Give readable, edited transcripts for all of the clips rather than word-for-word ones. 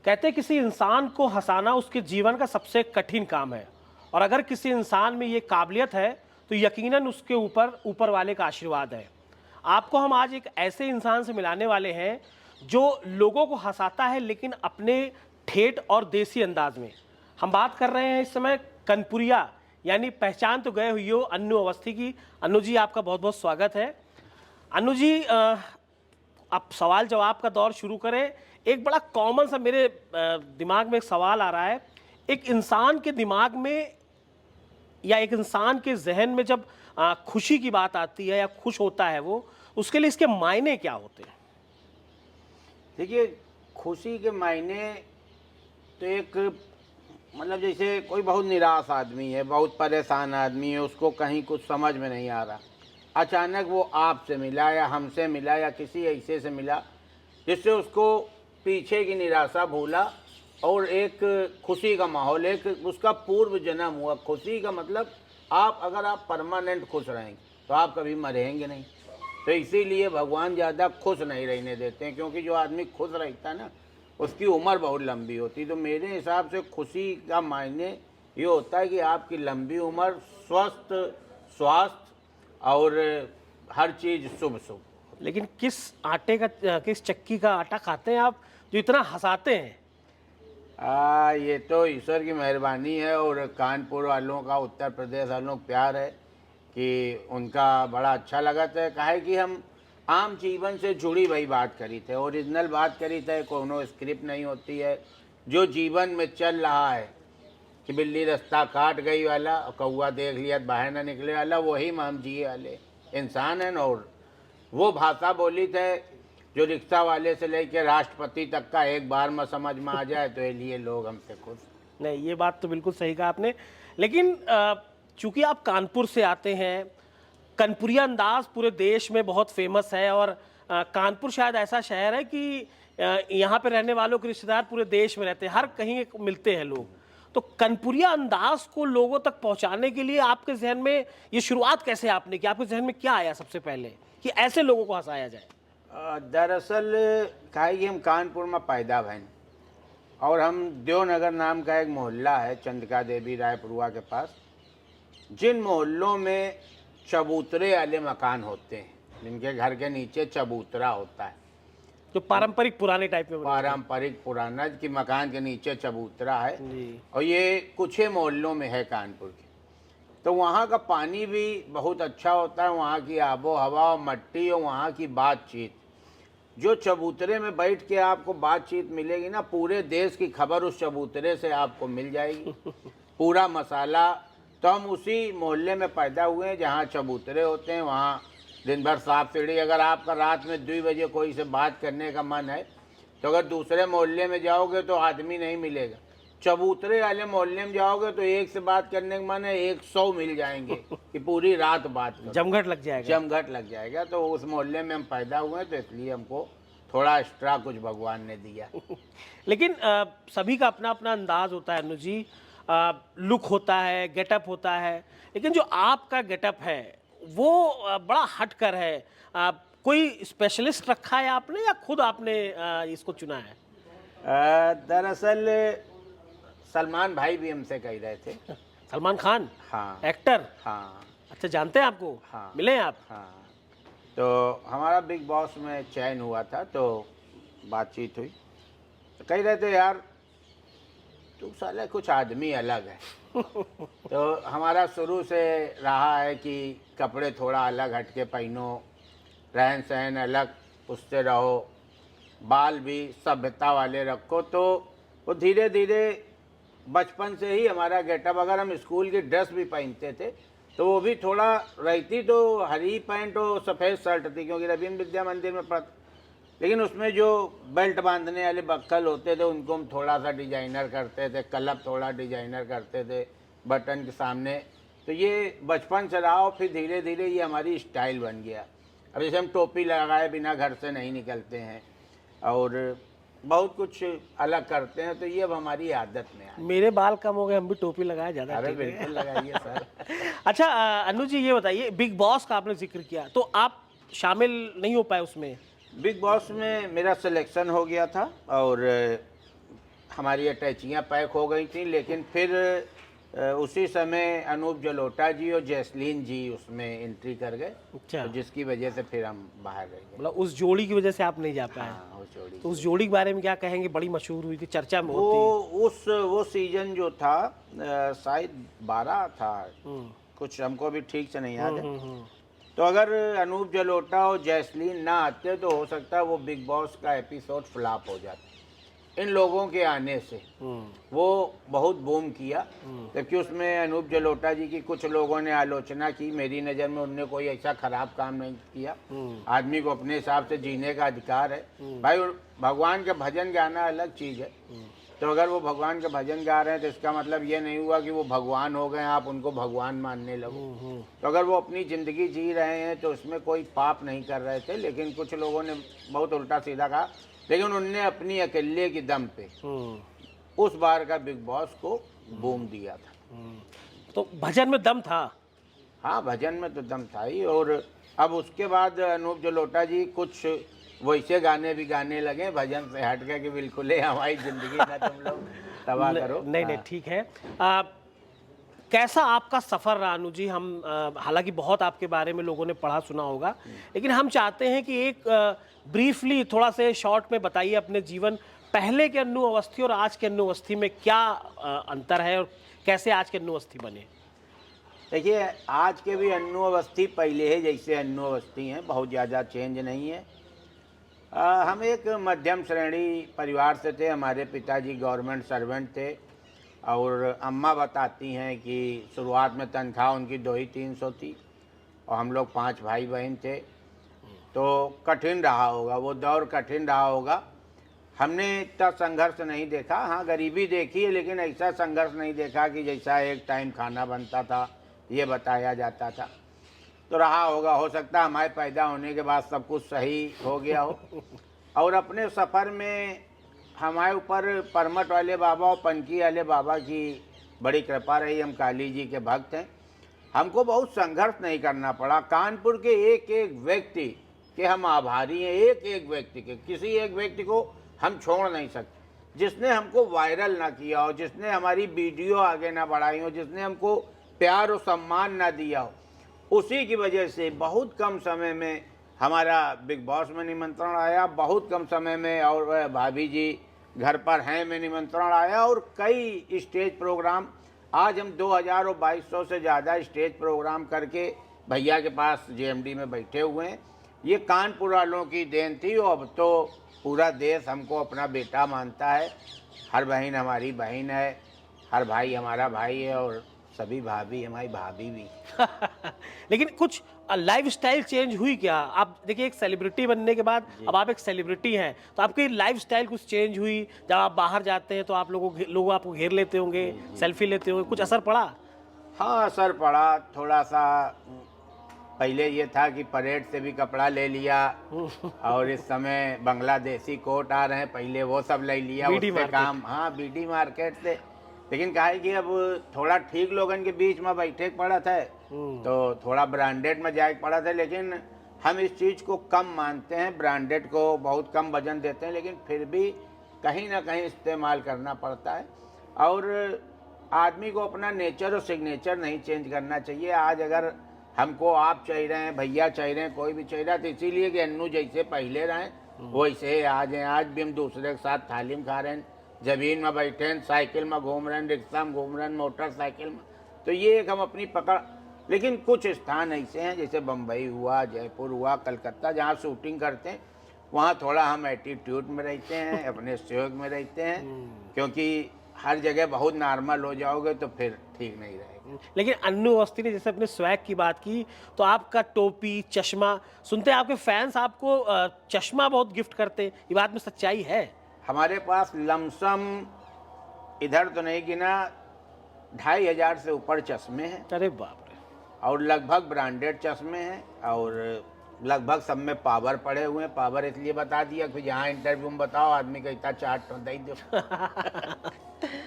कहते हैं किसी इंसान को हंसाना उसके जीवन का सबसे कठिन काम है, और अगर किसी इंसान में ये काबिलियत है तो यकीनन उसके ऊपर ऊपर वाले का आशीर्वाद है। आपको हम आज एक ऐसे इंसान से मिलाने वाले हैं जो लोगों को हंसाता है, लेकिन अपने ठेठ और देसी अंदाज में। हम बात कर रहे हैं इस समय कनपुरिया यानी पहचान तो गए हुई हो अन्नू अवस्थी की। अन्नू जी, आपका बहुत बहुत स्वागत है। अन्नू जी, आप सवाल जवाब का दौर शुरू करें। एक बड़ा कॉमन सा मेरे दिमाग में एक सवाल आ रहा है। एक इंसान के दिमाग में या एक इंसान के जहन में जब खुशी की बात आती है या खुश होता है वो, उसके लिए इसके मायने क्या होते हैं? देखिए, खुशी के मायने तो एक मतलब जैसे कोई बहुत निराश आदमी है, बहुत परेशान आदमी है, उसको कहीं कुछ समझ में नहीं आ रहा, अचानक वो आपसे मिला या हमसे मिला या किसी ऐसे से मिला जिससे उसको पीछे की निराशा भूला और एक खुशी का माहौल, एक उसका पूर्व जन्म हुआ। खुशी का मतलब अगर आप परमानेंट खुश रहेंगे तो आप कभी मरेंगे नहीं। तो इसीलिए भगवान ज़्यादा खुश नहीं रहने देते हैं, क्योंकि जो आदमी खुश रहता है ना उसकी उम्र बहुत लंबी होती। तो मेरे हिसाब से खुशी का मायने ये होता है कि आपकी लंबी उम्र, स्वस्थ स्वास्थ्य और हर चीज़ शुभ शुभ। लेकिन किस चक्की का आटा खाते हैं आप जो इतना हंसाते हैं? ये तो ईश्वर की मेहरबानी है और कानपुर वालों का, उत्तर प्रदेश वालों का प्यार है कि उनका बड़ा अच्छा लगा था। कहे कि हम आम जीवन से जुड़ी वही बात करी थे, ओरिजिनल बात करी थे, कोनो स्क्रिप्ट नहीं होती है। जो जीवन में चल रहा है कि बिल्ली रास्ता काट गई वाला और कौआ देख लिया बाहर ना निकले वाला, वही में हम जिए वाले इंसान हैं। और वो भाषा बोली थे जो रिक्शा वाले से लेकर राष्ट्रपति तक का एक बार में समझ में आ जाए, तो ये लिए लोग हमसे खुश। नहीं, ये बात तो बिल्कुल सही कहा आपने। लेकिन चूंकि आप कानपुर से आते हैं, कनपुरिया अंदाज पूरे देश में बहुत फेमस है, और कानपुर शायद ऐसा शहर है कि यहाँ पे रहने वालों के रिश्तेदार पूरे देश में रहते हैं, हर कहीं मिलते हैं लोग। तो कनपुरिया अंदाज को लोगों तक पहुँचाने के लिए आपके जहन में ये शुरुआत कैसे आपने की? आपके जहन में क्या आया सबसे पहले कि ऐसे लोगों को हंसाया जाए? दरअसल कहे कि हम कानपुर में पैदा भैन, और हम देवनगर नाम का एक मोहल्ला है चंद्रिका देवी रायपुरवा के पास, जिन मोहल्लों में चबूतरे वाले मकान होते हैं, जिनके घर के नीचे चबूतरा होता है, जो पारंपरिक पुराने टाइप में पारंपरिक पुराना कि मकान के नीचे चबूतरा है जी। और ये कुछ ही मोहल्लों में है कानपुर के। तो वहाँ का पानी भी बहुत अच्छा होता है, वहाँ की आबो हवा और मट्टी और वहाँ की बातचीत। जो चबूतरे में बैठ के आपको बातचीत मिलेगी ना, पूरे देश की खबर उस चबूतरे से आपको मिल जाएगी, पूरा मसाला। तो हम उसी मोहल्ले में पैदा हुए हैं जहाँ चबूतरे होते हैं, वहाँ दिन भर सांप सीढ़ी। अगर आपका रात में 2 बजे कोई से बात करने का मन है तो अगर दूसरे मोहल्ले में जाओगे तो आदमी नहीं मिलेगा, चबूतरे वाले मोहल्ले में जाओगे तो एक से बात करने का मन है 100 मिल जाएंगे कि पूरी रात बात करो। जमघट लग जाएगा। जमघट लग जाएगा। तो उस मोहल्ले में हम पैदा हुए हैं, तो इसलिए हमको थोड़ा एक्स्ट्रा कुछ भगवान ने दिया। लेकिन सभी का अपना अपना अंदाज होता है अन्नू जी, लुक होता है, गेटअप होता है, लेकिन जो आपका गेटअप है वो बड़ा हटकर है। कोई स्पेशलिस्ट रखा है आपने या खुद आपने इसको चुना है? दरअसल सलमान भाई भी हमसे कह रहे थे। सलमान खान? हाँ। एक्टर? हाँ। अच्छा, जानते हैं आपको? हाँ। मिले हैं आप? हाँ। तो हमारा बिग बॉस में चयन हुआ था, तो बातचीत हुई, तो कह रहे थे यार तू साला कुछ आदमी अलग है। तो हमारा शुरू से रहा है कि कपड़े थोड़ा अलग हटके पहनो, रहन सहन अलग उससे रहो, बाल भी सभ्यता वाले रखो। तो वो धीरे धीरे बचपन से ही हमारा गेटअप, अगर हम स्कूल की ड्रेस भी पहनते थे तो वो भी थोड़ा रहती तो हरी पैंट और सफ़ेद शर्ट थी, क्योंकि रवीन्द्र विद्या मंदिर में लेकिन उसमें जो बेल्ट बांधने वाले बक्कल होते थे उनको हम थोड़ा सा डिजाइनर करते थे, कलर थोड़ा डिजाइनर करते थे बटन के सामने। तो ये बचपन से रहा और फिर धीरे धीरे ये हमारी स्टाइल बन गया। अब जैसे हम टोपी लगाए बिना घर से नहीं निकलते हैं और बहुत कुछ अलग करते हैं, तो ये अब हमारी आदत में है। मेरे बाल कम हो गए, हम भी टोपी लगाए ज़्यादा। अरे बिल्कुल लगाइए सर। अच्छा अन्नू जी, ये बताइए, बिग बॉस का आपने जिक्र किया, तो आप शामिल नहीं हो पाए उसमें? बिग बॉस में मेरा सिलेक्शन हो गया था और हमारी अटैचियाँ पैक हो गई थी, लेकिन फिर उसी समय अनूप जलोटा जी और जैस्लीन जी उसमें एंट्री कर गए, अच्छा, तो जिसकी वजह से फिर हम बाहर रह गए। मतलब उस जोड़ी की वजह से आप नहीं जा पाए। हाँ, वो जोड़ी तो की उस जोड़ी के बारे में क्या कहेंगे? बड़ी मशहूर हुई थी, चर्चा में वो होती। वो सीजन जो था शायद 12 था, हुँ, कुछ हमको भी ठीक से नहीं याद है। हुँ। तो अगर अनूप जलोटा और जैस्लीन ना आते तो हो सकता है वो बिग बॉस का एपिसोड फ्लॉप हो जाता। इन लोगों के आने से हुँ, वो बहुत बूम किया, हुँ, जबकि उसमें अनूप जलोटा जी की कुछ लोगों ने आलोचना की। मेरी नज़र में उनने कोई ऐसा खराब काम नहीं किया। हुँ, आदमी को अपने हिसाब से जीने का अधिकार है। हुँ, भाई भगवान का भजन गाना अलग चीज़ है। हुँ, तो अगर वो भगवान का भजन गा रहे हैं तो इसका मतलब ये नहीं हुआ कि वो भगवान हो गए, आप उनको भगवान मानने लगो। हुँ, हुँ, तो अगर वो अपनी ज़िंदगी जी रहे हैं तो उसमें कोई पाप नहीं कर रहे थे, लेकिन कुछ लोगों ने बहुत उल्टा सीधा कहा। लेकिन उनने अपनी अकेले की दम पे हुँ, उस बार का बिग बॉस को बूम दिया था। हुँ। तो भजन में दम था। हाँ, भजन में तो दम था ही। और अब उसके बाद अनूप जलोटा जी कुछ वैसे गाने भी गाने लगे भजन से हट के कि बिल्कुल ही हमारी ज़िंदगी ना तुम लोग तबाह करो। नहीं, नहीं, हाँ। ठीक है। अ, कैसा आपका सफ़र रहा अनु जी? हम हालाँकि बहुत आपके बारे में लोगों ने पढ़ा सुना होगा, लेकिन हम चाहते हैं कि एक ब्रीफली थोड़ा से शॉर्ट में बताइए अपने जीवन, पहले के अन्नू अवस्थी और आज के अन्नू अवस्थी में क्या अंतर है और कैसे आज के अन्नू अवस्थी बने? देखिए, आज के भी अन्नू अवस्थी पहले ही जैसे अन्नू अवस्थी हैं, बहुत ज़्यादा चेंज नहीं है। हम एक मध्यम श्रेणी परिवार से थे। हमारे पिताजी गवर्नमेंट सर्वेंट थे और अम्मा बताती हैं कि शुरुआत में तनख्वाह उनकी 200-300 थी और हम लोग 5 भाई बहन थे। तो कठिन रहा होगा, वो दौर कठिन रहा होगा। हमने इतना संघर्ष नहीं देखा। हाँ, गरीबी देखी है, लेकिन ऐसा संघर्ष नहीं देखा कि जैसा एक टाइम खाना बनता था, ये बताया जाता था। तो रहा होगा, हो सकता है हमारे पैदा होने के बाद सब कुछ सही हो गया हो। और अपने सफ़र में हमारे ऊपर परमठ वाले बाबा और पनकी वाले बाबा की बड़ी कृपा रही। हम काली जी के भक्त हैं। हमको बहुत संघर्ष नहीं करना पड़ा। कानपुर के एक एक व्यक्ति के हम आभारी हैं। एक एक व्यक्ति के, किसी एक व्यक्ति को हम छोड़ नहीं सकते जिसने हमको वायरल ना किया हो, जिसने हमारी वीडियो आगे ना बढ़ाई हो, जिसने हमको प्यार और सम्मान ना दिया हो। उसी की वजह से बहुत कम समय में हमारा बिग बॉस में निमंत्रण आया, बहुत कम समय में, और भाभी जी घर पर हैं में निमंत्रण आया, और कई स्टेज प्रोग्राम। आज हम 2000 और 2200 से ज़्यादा स्टेज प्रोग्राम करके भैया के पास जेएमडी में बैठे हुए हैं। ये कानपुर वालों की देन थी और अब तो पूरा देश हमको अपना बेटा मानता है। हर बहन हमारी बहन है, हर भाई हमारा भाई है, और सभी भाभी हमारी भाभी भी। लेकिन कुछ लाइफ़स्टाइल चेंज हुई क्या? आप देखिए एक सेलिब्रिटी बनने के बाद अब आप एक सेलिब्रिटी हैं, तो आपकी लाइफ़स्टाइल कुछ चेंज हुई? जब आप बाहर जाते हैं तो आप लोग आपको घेर लेते होंगे, सेल्फी लेते होंगे, कुछ असर पड़ा? हाँ, असर पड़ा थोड़ा सा। पहले ये था कि परेड से भी कपड़ा ले लिया, और इस समय बांग्लादेशी कोट आ रहे हैं, पहले वो सब ले लिया, बीडी उससे मार्केट। काम। हाँ, बीडी मार्केट से। लेकिन कहा है कि अब थोड़ा ठीक लोगन के बीच में बैठे के पड़ा था, तो थोड़ा ब्रांडेड में जाए के पड़ा था। लेकिन हम इस चीज़ को कम मानते हैं, ब्रांडेड को बहुत कम वजन देते हैं, लेकिन फिर भी कहीं ना कहीं इस्तेमाल करना पड़ता है। और आदमी को अपना नेचर और सिग्नेचर नहीं चेंज करना चाहिए। आज अगर हमको आप चाहिए रहे हैं, भैया चाहिए रहे हैं, कोई भी चाहिए रहा, तो इसीलिए कि अन्नू जैसे पहले रहें वैसे ही आज हैं। आज भी हम दूसरे के साथ थाली में खा रहे हैं, ज़मीन में बैठे हैं, साइकिल में घूम रहे हैं, रिक्शा में घूम रहे हैं, मोटरसाइकिल में। तो ये एक हम अपनी पकड़। लेकिन कुछ स्थान ऐसे हैं जैसे बम्बई हुआ, जयपुर हुआ, कलकत्ता, जहाँ शूटिंग करते हैं, वहाँ थोड़ा हम एटीट्यूड में रहते हैं, अपने सहयोग में रहते हैं, क्योंकि हर जगह बहुत नॉर्मल हो जाओगे तो फिर ठीक नहीं रहेगा। लेकिन अन्नू अवस्थी ने जैसे अपने स्वैग की बात की, तो आपका टोपी, चश्मा, सुनते हैं आपके फैंस आपको चश्मा बहुत गिफ्ट करते हैं, ये बात में सच्चाई है? हमारे पास लमसम, इधर तो नहीं गिना, 2500 से ऊपर चश्मे हैं, अरे बाप रे! और लगभग ब्रांडेड चश्मे हैं, और लगभग सब में पावर पड़े हुए हैं। पावर इसलिए बता दिया कि जहाँ इंटरव्यू में बताओ आदमी कहता चार्ट तो दे दो।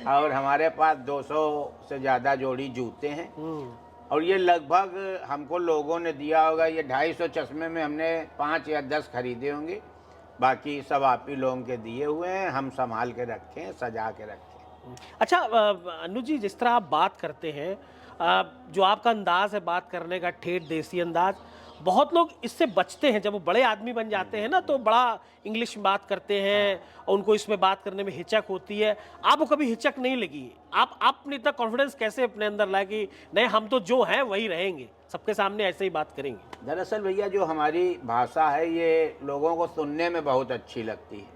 और हमारे पास 200 से ज़्यादा जोड़ी जूते हैं, और ये लगभग हमको लोगों ने दिया होगा, ये 250 चश्मे में हमने 5 या 10 खरीदे होंगे। बाकी सब आप ही लोगों के दिए हुए हैं, हम संभाल के रखें, सजा के रखें। अच्छा अनु जी, जिस तरह आप बात करते हैं, जो आपका अंदाज है बात करने का, ठेठ देसी अंदाज, बहुत लोग इससे बचते हैं। जब वो बड़े आदमी बन जाते हैं ना, तो बड़ा इंग्लिश में बात करते हैं और उनको इसमें बात करने में हिचक होती है। आपको कभी हिचक नहीं लगी? आपने इतना कॉन्फिडेंस कैसे अपने अंदर लाया कि नहीं, हम तो जो हैं वही रहेंगे, सबके सामने ऐसे ही बात करेंगे? दरअसल भैया, जो हमारी भाषा है ये लोगों को सुनने में बहुत अच्छी लगती है,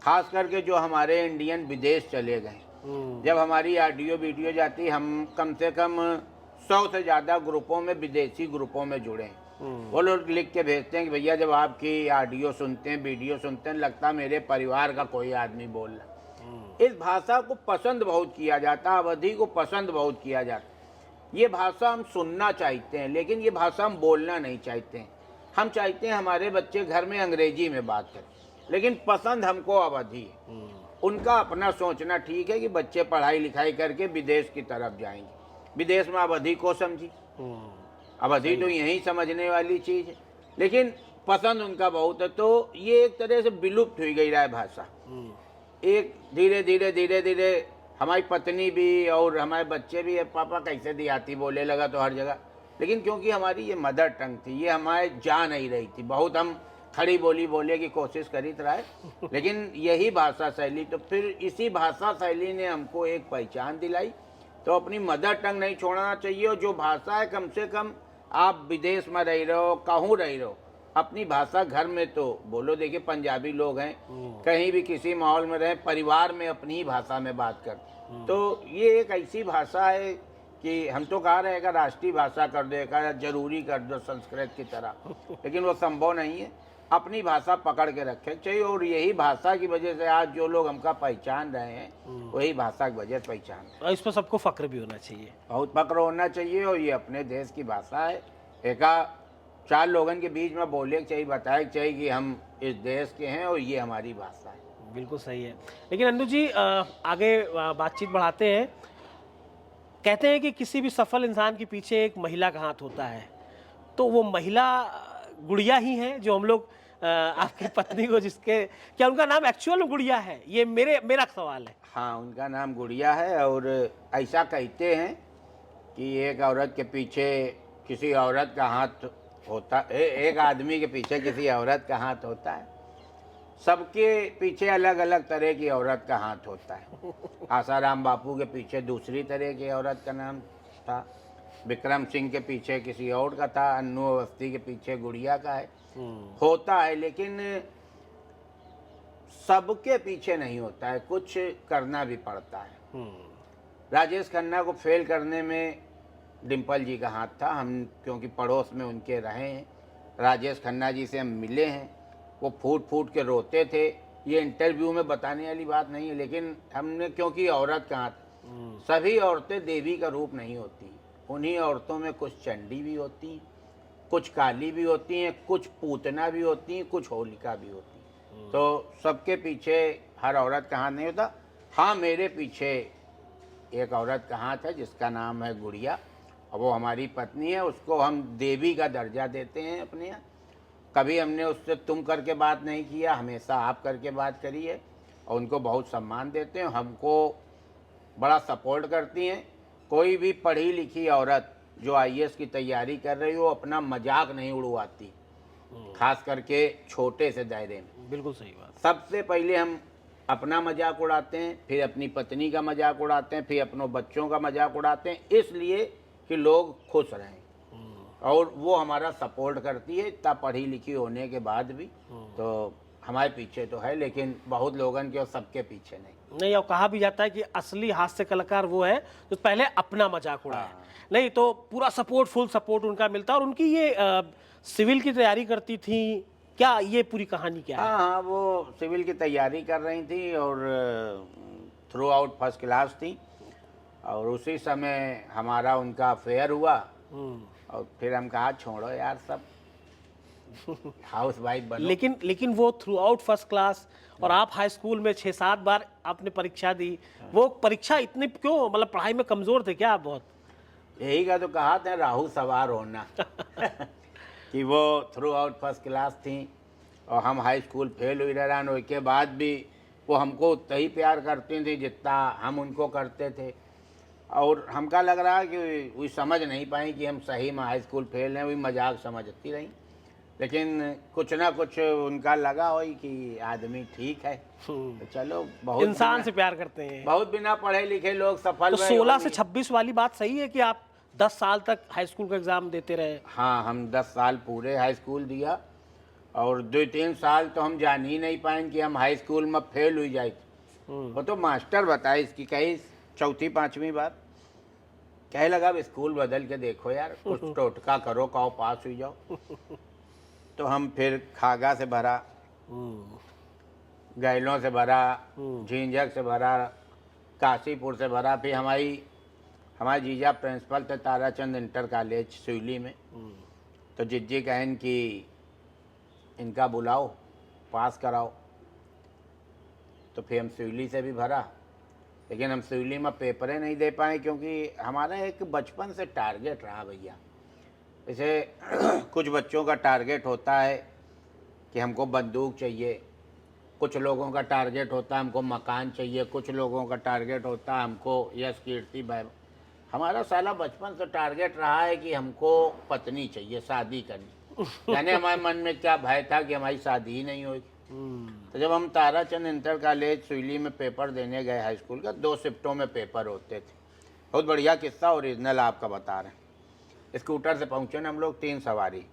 खास करके जो हमारे इंडियन विदेश चले गए। जब हमारी ऑडियो वीडियो जाती, हम कम से कम 100 से ज़्यादा ग्रुपों में, विदेशी ग्रुपों में जुड़े हैं। वो लोग लिख के भेजते हैं कि भैया जब आपकी ऑडियो सुनते हैं, वीडियो सुनते हैं, लगता है मेरे परिवार का कोई आदमी बोल रहा है। इस भाषा को पसंद बहुत किया जाता, अवधि को पसंद बहुत किया जाता। ये भाषा हम सुनना चाहते हैं, लेकिन ये भाषा हम बोलना नहीं चाहते हैं। हम चाहते हैं हमारे बच्चे घर में अंग्रेजी में बात करें, लेकिन पसंद हमको अवधि है। उनका अपना सोचना ठीक है कि बच्चे पढ़ाई लिखाई करके विदेश की तरफ जाएंगे। विदेश में अवधि को समझी, अवधि तो यही समझने वाली चीज़ है, लेकिन पसंद उनका बहुत है। तो ये एक तरह से विलुप्त हुई गई है भाषा। एक धीरे धीरे हमारी पत्नी भी और हमारे बच्चे भी, पापा कैसे देहाती बोले लगा तो हर जगह। लेकिन क्योंकि हमारी ये मदर टंग थी, ये हमारे जा नहीं रही थी। बहुत हम खड़ी बोली बोले की कोशिश करी रहे, लेकिन यही भाषा शैली, तो फिर इसी भाषा शैली ने हमको एक पहचान दिलाई। तो अपनी मदर टंग नहीं छोड़ना चाहिए, और जो भाषा है, कम से कम आप विदेश में रह रहे हो, कहूँ रह रहे हो, अपनी भाषा घर में तो बोलो। देखिए पंजाबी लोग हैं, कहीं भी किसी माहौल में रहे, परिवार में अपनी ही भाषा में बात कर। तो ये एक ऐसी भाषा है कि हम तो कह रहे हैं कि राष्ट्रीय भाषा कर दो, एक जरूरी कर दो संस्कृत की तरह, लेकिन वो संभव नहीं है। अपनी भाषा पकड़ के रखे चाहिए, और यही भाषा की वजह से आज जो लोग हमका पहचान रहे हैं, वही भाषा की वजह से पहचान रहे हैं। और इस पर सबको फक्र भी होना चाहिए, बहुत फक्र होना चाहिए। और ये अपने देश की भाषा है। एक 4 लोगों के बीच में बोले के चाहिए, बताए चाहिए कि हम इस देश के हैं और ये हमारी भाषा है। बिल्कुल सही है। लेकिन अन्नू जी, आगे बातचीत बढ़ाते हैं। कहते हैं कि किसी भी सफल इंसान के पीछे एक महिला का हाथ होता है, तो वो महिला गुड़िया ही है जो हम लोग आपकी पत्नी को, जिसके, क्या उनका नाम एक्चुअल में गुड़िया है? ये मेरा सवाल है। हाँ, उनका नाम गुड़िया है। और ऐसा कहते हैं कि एक औरत के पीछे किसी औरत का हाथ होता है, एक आदमी के पीछे किसी औरत का हाथ होता है। सबके पीछे अलग अलग तरह की औरत का हाथ होता है। आसाराम बापू के पीछे दूसरी तरह की औरत का नाम था, विक्रम सिंह के पीछे किसी और का था, अन्नू अवस्थी के पीछे गुड़िया का है। होता है, लेकिन सबके पीछे नहीं होता है, कुछ करना भी पड़ता है। राजेश खन्ना को फेल करने में डिम्पल जी का हाथ था। हम क्योंकि पड़ोस में उनके रहे हैं, राजेश खन्ना जी से हम मिले हैं, वो फूट फूट के रोते थे। ये इंटरव्यू में बताने वाली बात नहीं है, लेकिन हमने, क्योंकि औरत का हाथ, सभी औरतें देवी का रूप नहीं होती। उन्हीं औरतों में कुछ चंडी भी होती, कुछ काली भी होती हैं, कुछ पूतना भी होती हैं, कुछ होलिका भी होती हैं। तो सबके पीछे हर औरत का हाथ नहीं होता। हाँ, मेरे पीछे एक औरत का हाथ है जिसका नाम है गुड़िया, और वो हमारी पत्नी है। उसको हम देवी का दर्जा देते हैं अपने यहाँ। कभी हमने उससे तुम करके बात नहीं किया, हमेशा आप करके बात करी है, और उनको बहुत सम्मान देते हैं। हमको बड़ा सपोर्ट करती हैं। कोई भी पढ़ी लिखी औरत जो IAS की तैयारी कर रही हो, अपना मजाक नहीं उड़वाती, खास करके छोटे से दायरे में। बिल्कुल सही बात। सबसे पहले हम अपना मजाक उड़ाते हैं, फिर अपनी पत्नी का मजाक उड़ाते हैं, फिर अपनों बच्चों का मजाक उड़ाते हैं, इसलिए कि लोग खुश रहें। और वो हमारा सपोर्ट करती है, इतना पढ़ी लिखी होने के बाद भी। तो हमारे पीछे तो है, लेकिन बहुत लोगों के और सबके पीछे नहीं। और कहा भी जाता है कि असली हास्य कलाकार वो है जो पहले अपना मजाक उड़ाए। नहीं तो पूरा सपोर्ट, फुल सपोर्ट उनका मिलता है। और उनकी ये सिविल की तैयारी करती थी, क्या ये पूरी कहानी क्या है? हाँ, वो सिविल की तैयारी कर रही थी और थ्रू आउट फर्स्ट क्लास थी। और उसी समय हमारा उनका अफेयर हुआ, और फिर हम कहा छोड़ो यार सब, हाउस वाइफ बनो। लेकिन वो थ्रू आउट फर्स्ट क्लास, और आप हाई स्कूल में 6-7 बार आपने परीक्षा दी। वो परीक्षा इतनी क्यों, मतलब पढ़ाई में कमजोर थे क्या आप बहुत? यही का तो कहा था, राहु सवार होना। कि वो थ्रू आउट फर्स्ट क्लास थी, और हम हाई स्कूल फेल हुई रहन, उसके बाद भी वो हमको उतना ही प्यार करती थी जितना हम उनको करते थे। और हमका लग रहा है कि वो समझ नहीं पाई कि हम सही में हाई स्कूल फेल हैं, वही मजाक समझती रही। लेकिन कुछ ना कुछ उनका लगा हो कि आदमी ठीक है, तो चलो बहुत इंसान से प्यार करते हैं। बहुत बिना पढ़े लिखे लोग सफल तो हुए 16 हो से भी। 26 वाली बात सही है कि आप 10 साल तक हाई स्कूल का एग्जाम देते रहे? हाँ, हम 10 साल पूरे हाई स्कूल दिया और 2-3 साल तो हम जान ही नहीं पाए कि हम हाई स्कूल में फेल हुई जाए। वो तो मास्टर बताए इसकी कही चौथी पांचवी बार, कहे लगा अब स्कूल बदल के देखो यार, कुछ टोटका करो, कहो पास हुई जाओ। तो हम फिर खागा से भरा, गैलों से भरा, झींझक से भरा, काशीपुर से भरा। फिर हमारे जीजा प्रिंसिपल थे ताराचंद इंटर कॉलेज सुईली में, तो जिज्जी कहन कि इनका बुलाओ, पास कराओ। तो फिर हम सुईली से भी भरा, लेकिन हम सुईली में पेपरें नहीं दे पाए क्योंकि हमारा एक बचपन से टारगेट रहा भैया। जैसे कुछ बच्चों का टारगेट होता है कि हमको बंदूक चाहिए, कुछ लोगों का टारगेट होता है हमको मकान चाहिए, कुछ लोगों का टारगेट होता है हमको यश कीर्ति वैभव। हमारा साला बचपन से टारगेट रहा है कि हमको पत्नी चाहिए, शादी करनी। यानी हमारे मन में क्या भय था कि हमारी शादी ही नहीं होगी। तो जब हम ताराचंद इंटर कॉलेज सुईली में पेपर देने गए हाई स्कूल का, 2 शिफ्टों में पेपर होते थे। बहुत बढ़िया किस्सा, ओरिजिनल आपका बता रहे हैं। स्कूटर से पहुँचे ना हम लोग 3 सवारी।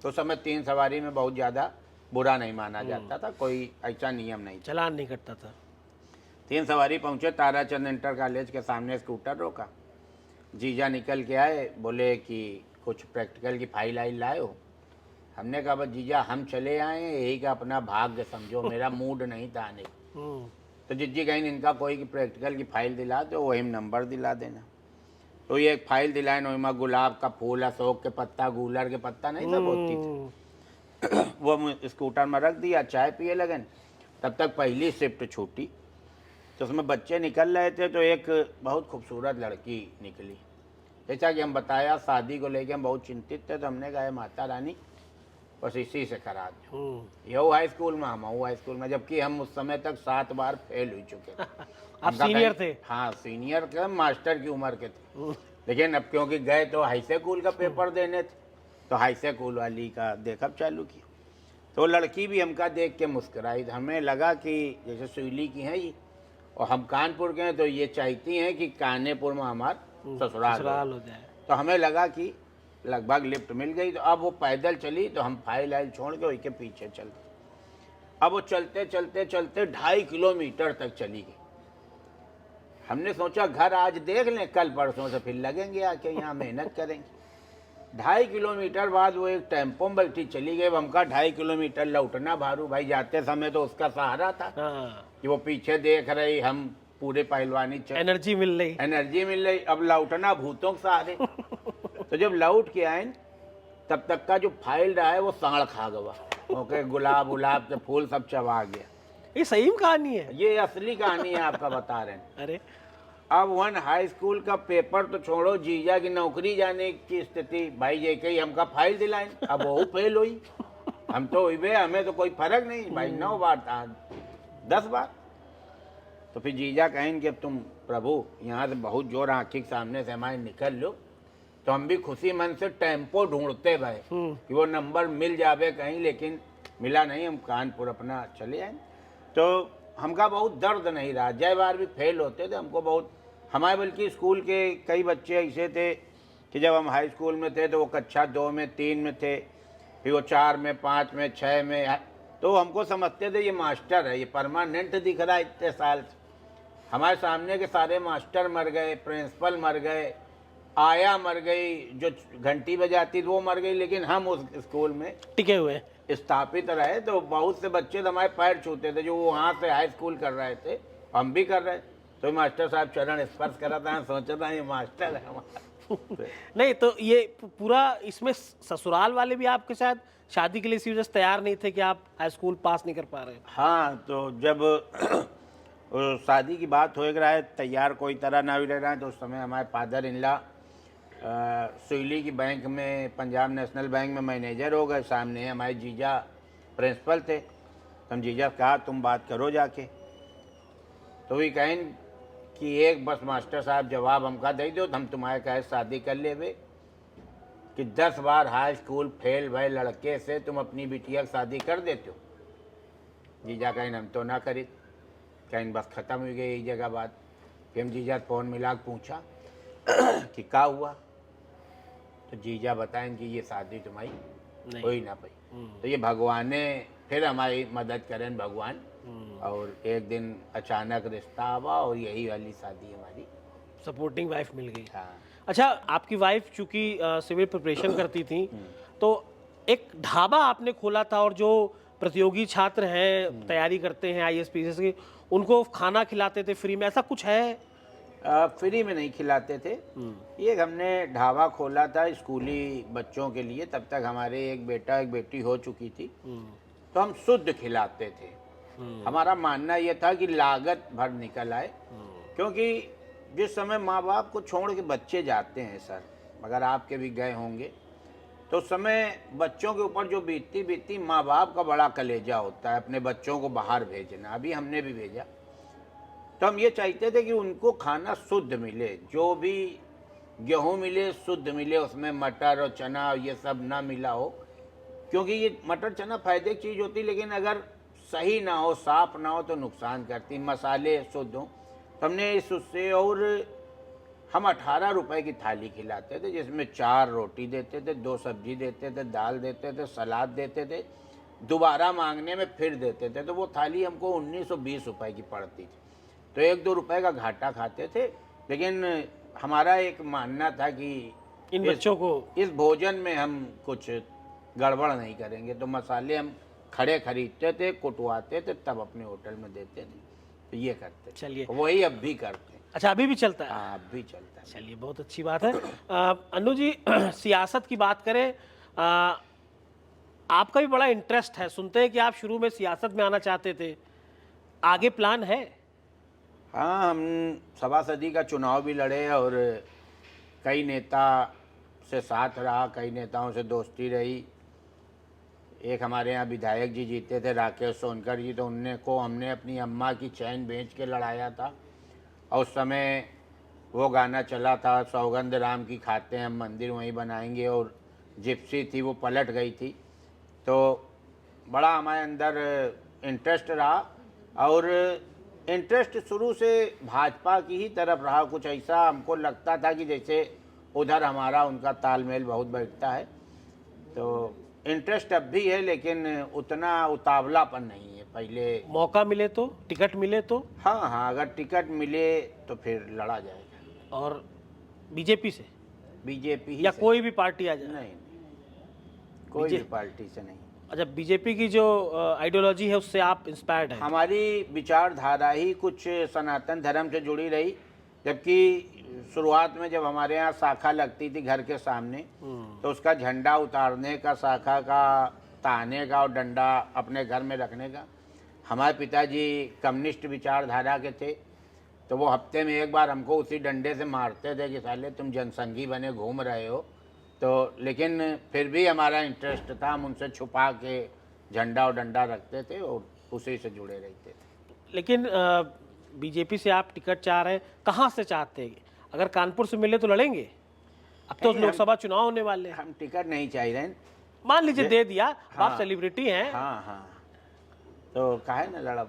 तो उस समय 3 सवारी में बहुत ज़्यादा बुरा नहीं माना जाता था, कोई ऐसा नियम नहीं था। चालान नहीं करता था। 3 सवारी पहुँचे, ताराचंद इंटर कॉलेज के सामने स्कूटर रोका। जीजा निकल के आए, बोले कि कुछ प्रैक्टिकल की फाइल आई लाए हो? हमने कहा बस जीजा हम चले आए हैं, यही का अपना भाग्य समझो, मेरा मूड नहीं था आने का। तो जिज्जी कहीं इनका कोई प्रैक्टिकल की फाइल दिला तो वही नंबर दिला देना। तो ये एक फाइल दिलाए, वही गुलाब का फूल, अशोक के पत्ता, गूलर के पत्ता नहीं सब होती थी। वो स्कूटर में रख दिया, चाय पिए लगन। तब तक पहली शिफ्ट छूटी, तो उसमें बच्चे निकल रहे थे, तो एक बहुत खूबसूरत लड़की निकली। जैसा कि हम बताया, शादी को लेके हम बहुत चिंतित थे, तो हमने कहा माता रानी बस इसी से करा दो। यही हाई स्कूल में, हम हाई स्कूल में, जबकि हम उस समय तक 7 बार फेल हो चुके थे। आप सीनियर थे? हाँ, सीनियर के, मास्टर की उम्र के थे। लेकिन अब क्योंकि गए तो हाई स्कूल का पेपर देने थे, तो हाई स्कूल वाली का देखब चालू किया। तो लड़की भी हमका देख के मुस्कुराई। हमें लगा कि जैसे सुईली की हैं ये और हम कानपुर के हैं, तो ये चाहती हैं कि कानेपुर में हमारा ससुराल हो जाए। तो हमें लगा कि लगभग लिफ्ट मिल गई। तो अब वो पैदल चली, तो हम फाइल आइल छोड़ के उसके पीछे चल गए। अब वो चलते चलते चलते 2.5 किलोमीटर तक चली गई। हमने सोचा घर आज देख लें, कल परसों से फिर लगेंगे आके यहाँ मेहनत करेंगे। 2.5 किलोमीटर बाद वो एक टेम्पो में बैठी चली गई। हमका 2.5 किलोमीटर लौटना भारू भाई, जाते समय तो उसका सहारा था कि वो पीछे देख रही, हम पूरे पहलवानी एनर्जी मिल रही। अब लौटना भूतों के सहारे। तो जब लौट के आए, तब तक का जो फाइल रहा है वो सांड़ खा गया। ओके, गुलाब उलाब के फूल सब चबा गया। ये सही में कहानी है? ये असली कहानी है, आपका बता रहे हैं। अरे अब वन हाई स्कूल का पेपर तो छोड़ो, जीजा की नौकरी जाने की स्थिति भाई, ये कही हमका फाइल दिलाएं, अब वो फेल हुई। हम तो हुई, हमें तो कोई फर्क नहीं भाई, 9 बार था 10 बार। तो फिर जीजा कहें कि अब तुम प्रभु यहाँ से बहुत जोर आँखी के सामने से हमारे निकल लो। तो हम भी खुशी मन से टेम्पो ढूंढते भाई कि वो नंबर मिल जावे कहीं, लेकिन मिला नहीं। हम कानपुर अपना चले आए। तो हमका बहुत दर्द नहीं रहा, जय बार भी फेल होते थे हमको बहुत। हमारे बल्कि स्कूल के कई बच्चे ऐसे थे कि जब हम हाई स्कूल में थे तो वो कक्षा 2 में 3 में थे, फिर वो 4 में 5 में 6 में, तो हमको समझते थे ये मास्टर है, ये परमानेंट दिख रहा है इतने साल से। हमारे सामने के सारे मास्टर मर गए, प्रिंसिपल मर गए, आया मर गई, जो घंटी बजाती थी वो मर गई, लेकिन हम उस स्कूल में टिके हुए स्थापित रहे। तो बहुत से बच्चे तो हमारे पैर छूते थे, जो वहाँ से हाई स्कूल कर रहे थे, हम भी कर रहे। तो मास्टर साहब चरण स्पर्श करा था, सोचा था ये मास्टर है हमारा। नहीं तो ये पूरा इसमें ससुराल वाले भी आपके साथ शादी के लिए इसी वजह से तैयार नहीं थे कि आप हाई स्कूल पास नहीं कर पा रहे? हाँ, तो जब शादी की बात हो रहा है, तैयार कोई तरह ना भी रह रहा है, तो उस समय हमारे फादर इनला सुईली की बैंक में, पंजाब नेशनल बैंक में मैनेजर हो गए। सामने हमारे जीजा प्रिंसिपल थे। हम जीजा कहा तुम बात करो जाके, तो वही कहें कि एक बस मास्टर साहब जवाब हमका दे दो, हम तुम्हारे कहे शादी कर लेवे कि 10 बार हाई स्कूल फेल भय लड़के से तुम अपनी बिटिया की शादी कर देते हो। जीजा कहें हम तो ना करी, कहें बस ख़त्म हो गई यही जगह बात। फिर हम जीजा फ़ोन मिला के पूछा कि क्या हुआ, तो जीजा बताएं कि ये शादी तुम्हारी नहीं। हो ही ना पाई। तो ये भगवान ने फिर हमारी मदद करें भगवान, और एक दिन अचानक रिश्ता हुआ और यही वाली शादी हमारी। सपोर्टिंग वाइफ मिल गई। हाँ। अच्छा, आपकी वाइफ चूंकि सिविल प्रिपरेशन करती थी, तो एक ढाबा आपने खोला था, और जो प्रतियोगी छात्र हैं तैयारी करते हैं आईएएस पीसीएस की, उनको खाना खिलाते थे फ्री में, ऐसा कुछ है? फ्री में नहीं खिलाते थे। ये हमने ढाबा खोला था स्कूली बच्चों के लिए, तब तक हमारे एक बेटा एक बेटी हो चुकी थी, तो हम शुद्ध खिलाते थे। हमारा मानना ये था कि लागत भर निकल आए, क्योंकि जिस समय माँ बाप को छोड़ के बच्चे जाते हैं सर, अगर आपके भी गए होंगे, तो उस समय बच्चों के ऊपर जो बीतती माँ बाप का बड़ा कलेजा होता है अपने बच्चों को बाहर भेजना। अभी हमने भी भेजा, तो हम ये चाहते थे कि उनको खाना शुद्ध मिले, जो भी गेहूँ मिले शुद्ध मिले, उसमें मटर और चना ये सब ना मिला हो, क्योंकि ये मटर चना फायदे की चीज़ होती, लेकिन अगर सही ना हो, साफ ना हो तो नुकसान करती। मसाले शुद्ध हों, तो हमने इस उससे, और हम 18 रुपए की थाली खिलाते थे, जिसमें 4 रोटी देते थे, 2 सब्जी देते थे, दाल देते थे, सलाद देते थे, दोबारा मांगने में फिर देते थे, तो वो थाली हमको 1920 रुपए की पड़ती थी। तो 1-2 रुपए का घाटा खाते थे, लेकिन हमारा एक मानना था कि इन बच्चों को इस भोजन में हम कुछ गड़बड़ नहीं करेंगे, तो मसाले हम खड़े खरीदते थे, कुटवाते थे, तब अपने होटल में देते थे। तो ये करते थे। चलिए। वही अब भी करते हैं। अच्छा, अभी भी चलता है? हाँ, अब भी चलता है। चलिए, बहुत अच्छी बात है। अन्नू जी, सियासत की बात करें, आपका भी बड़ा इंटरेस्ट है, सुनते हैं कि आप शुरू में सियासत में आना चाहते थे, आगे प्लान है? हाँ, हम सभासदी का चुनाव भी लड़े, और कई नेता से साथ रहा, कई नेताओं से दोस्ती रही। एक हमारे यहाँ विधायक जी जीते थे, राकेश सोनकर जी, तो उनने को हमने अपनी अम्मा की चैन बेच के लड़ाया था। और उस समय वो गाना चला था, सौगंध राम की खाते हैं हम मंदिर वहीं बनाएंगे, और जिप्सी थी वो पलट गई थी। तो बड़ा हमारे अंदर इंटरेस्ट रहा, और इंटरेस्ट शुरू से भाजपा की ही तरफ रहा। कुछ ऐसा हमको लगता था कि जैसे उधर हमारा उनका तालमेल बहुत बैठता है, तो इंटरेस्ट अब भी है, लेकिन उतना उतावलापन नहीं है पहले। मौका मिले तो, टिकट मिले तो? हाँ हाँ, अगर टिकट मिले तो फिर लड़ा जाएगा। और बीजेपी से बीजेपी ही या से। कोई भी पार्टी आ जाए? नहीं, कोई भी पार्टी से नहीं। अच्छा, बीजेपी की जो आइडियोलॉजी है उससे आप इंस्पायर्ड हैं? हमारी विचारधारा ही कुछ सनातन धर्म से जुड़ी रही, जबकि शुरुआत में जब हमारे यहाँ शाखा लगती थी घर के सामने, तो उसका झंडा उतारने का, शाखा का ताने का और डंडा अपने घर में रखने का, हमारे पिताजी कम्युनिस्ट विचारधारा के थे, तो वो हफ्ते में एक बार हमको उसी डंडे से मारते थे कि साले तुम जनसंघी बने घूम रहे हो। तो लेकिन फिर भी हमारा इंटरेस्ट था, हम उनसे छुपा के झंडा और डंडा रखते थे और उसी से जुड़े रहते थे। लेकिन बीजेपी से आप टिकट चाह रहे हैं, कहाँ से चाहते हैं? अगर कानपुर से मिले तो लड़ेंगे? अब तो नहीं, लोकसभा चुनाव होने वाले हैं। हम टिकट नहीं चाह रहे हैं। मान लीजिए दे दिया, हाँ, आप सेलिब्रिटी हैं। हाँ हाँ, तो काहे ना लड़ा।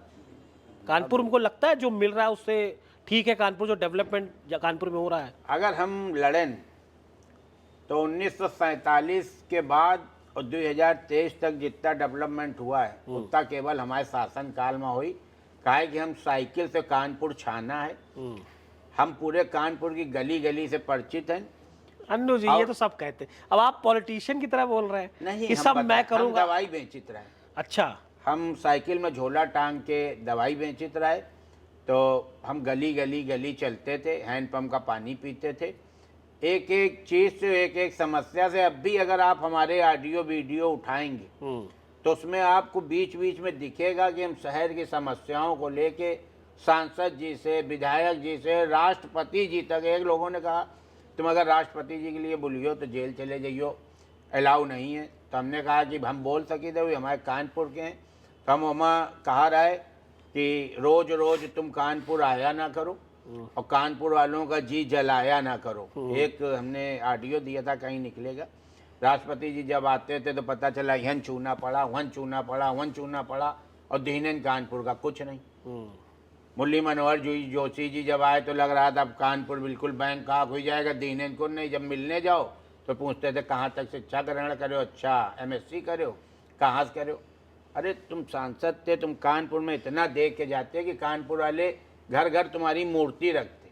कानपुर हमको लगता है जो मिल रहा है उससे ठीक है, कानपुर जो डेवलपमेंट कानपुर में हो रहा है। अगर हम लड़ें तो 1947 के बाद और 2023 तक जितना डेवलपमेंट हुआ है उतना केवल हमारे शासन काल में हुई। काहे कि हम साइकिल से कानपुर छाना है, हम पूरे कानपुर की गली गली से परिचित हैं। अन्नू जी, ये तो सब कहते हैं, अब आप पॉलिटिशियन की तरह बोल रहे हैं नहीं, कि सब मैं करूंगा। हम दवाई बेचित रहे। अच्छा, हम साइकिल में झोला टांग के दवाई बेचित रहे, तो हम गली गली गली चलते थे, हैंडपम्प का पानी पीते थे, एक एक चीज़ से, एक एक समस्या से। अब भी अगर आप हमारे ऑडियो वीडियो उठाएंगे तो उसमें आपको बीच बीच में दिखेगा कि हम शहर की समस्याओं को लेके सांसद जी से, विधायक जी से, राष्ट्रपति जी तक। एक लोगों ने कहा तुम अगर राष्ट्रपति जी के लिए बोलियो तो जेल चले जाइयो, अलाउ नहीं है। तो हमने कहा कि हम बोल सके थे हमारे कानपुर के हैं, तो हम वहाँ कहा रहे कि रोज़ रोज़ तुम कानपुर आया ना करो और कानपुर वालों का जी जलाया ना करो। एक हमने ऑडियो दिया था, कहीं निकलेगा। राष्ट्रपति जी जब आते थे तो पता चला वन चूना पड़ा, वन चूना पड़ा, वन चूना पड़ा, और दीनन कानपुर का कुछ नहीं। मुरली मनोहर जोशी जी जब आए तो लग रहा था अब कानपुर बिल्कुल बैंकॉक हो जाएगा, दीनन को नहीं। जब मिलने जाओ तो पूछते थे कहाँ तक शिक्षा ग्रहण करो, अच्छा MSc करो, कहाँ से करो। अरे तुम सांसद थे, तुम कानपुर में इतना देख के जाते कि कानपुर वाले घर घर तुम्हारी मूर्ति रखते।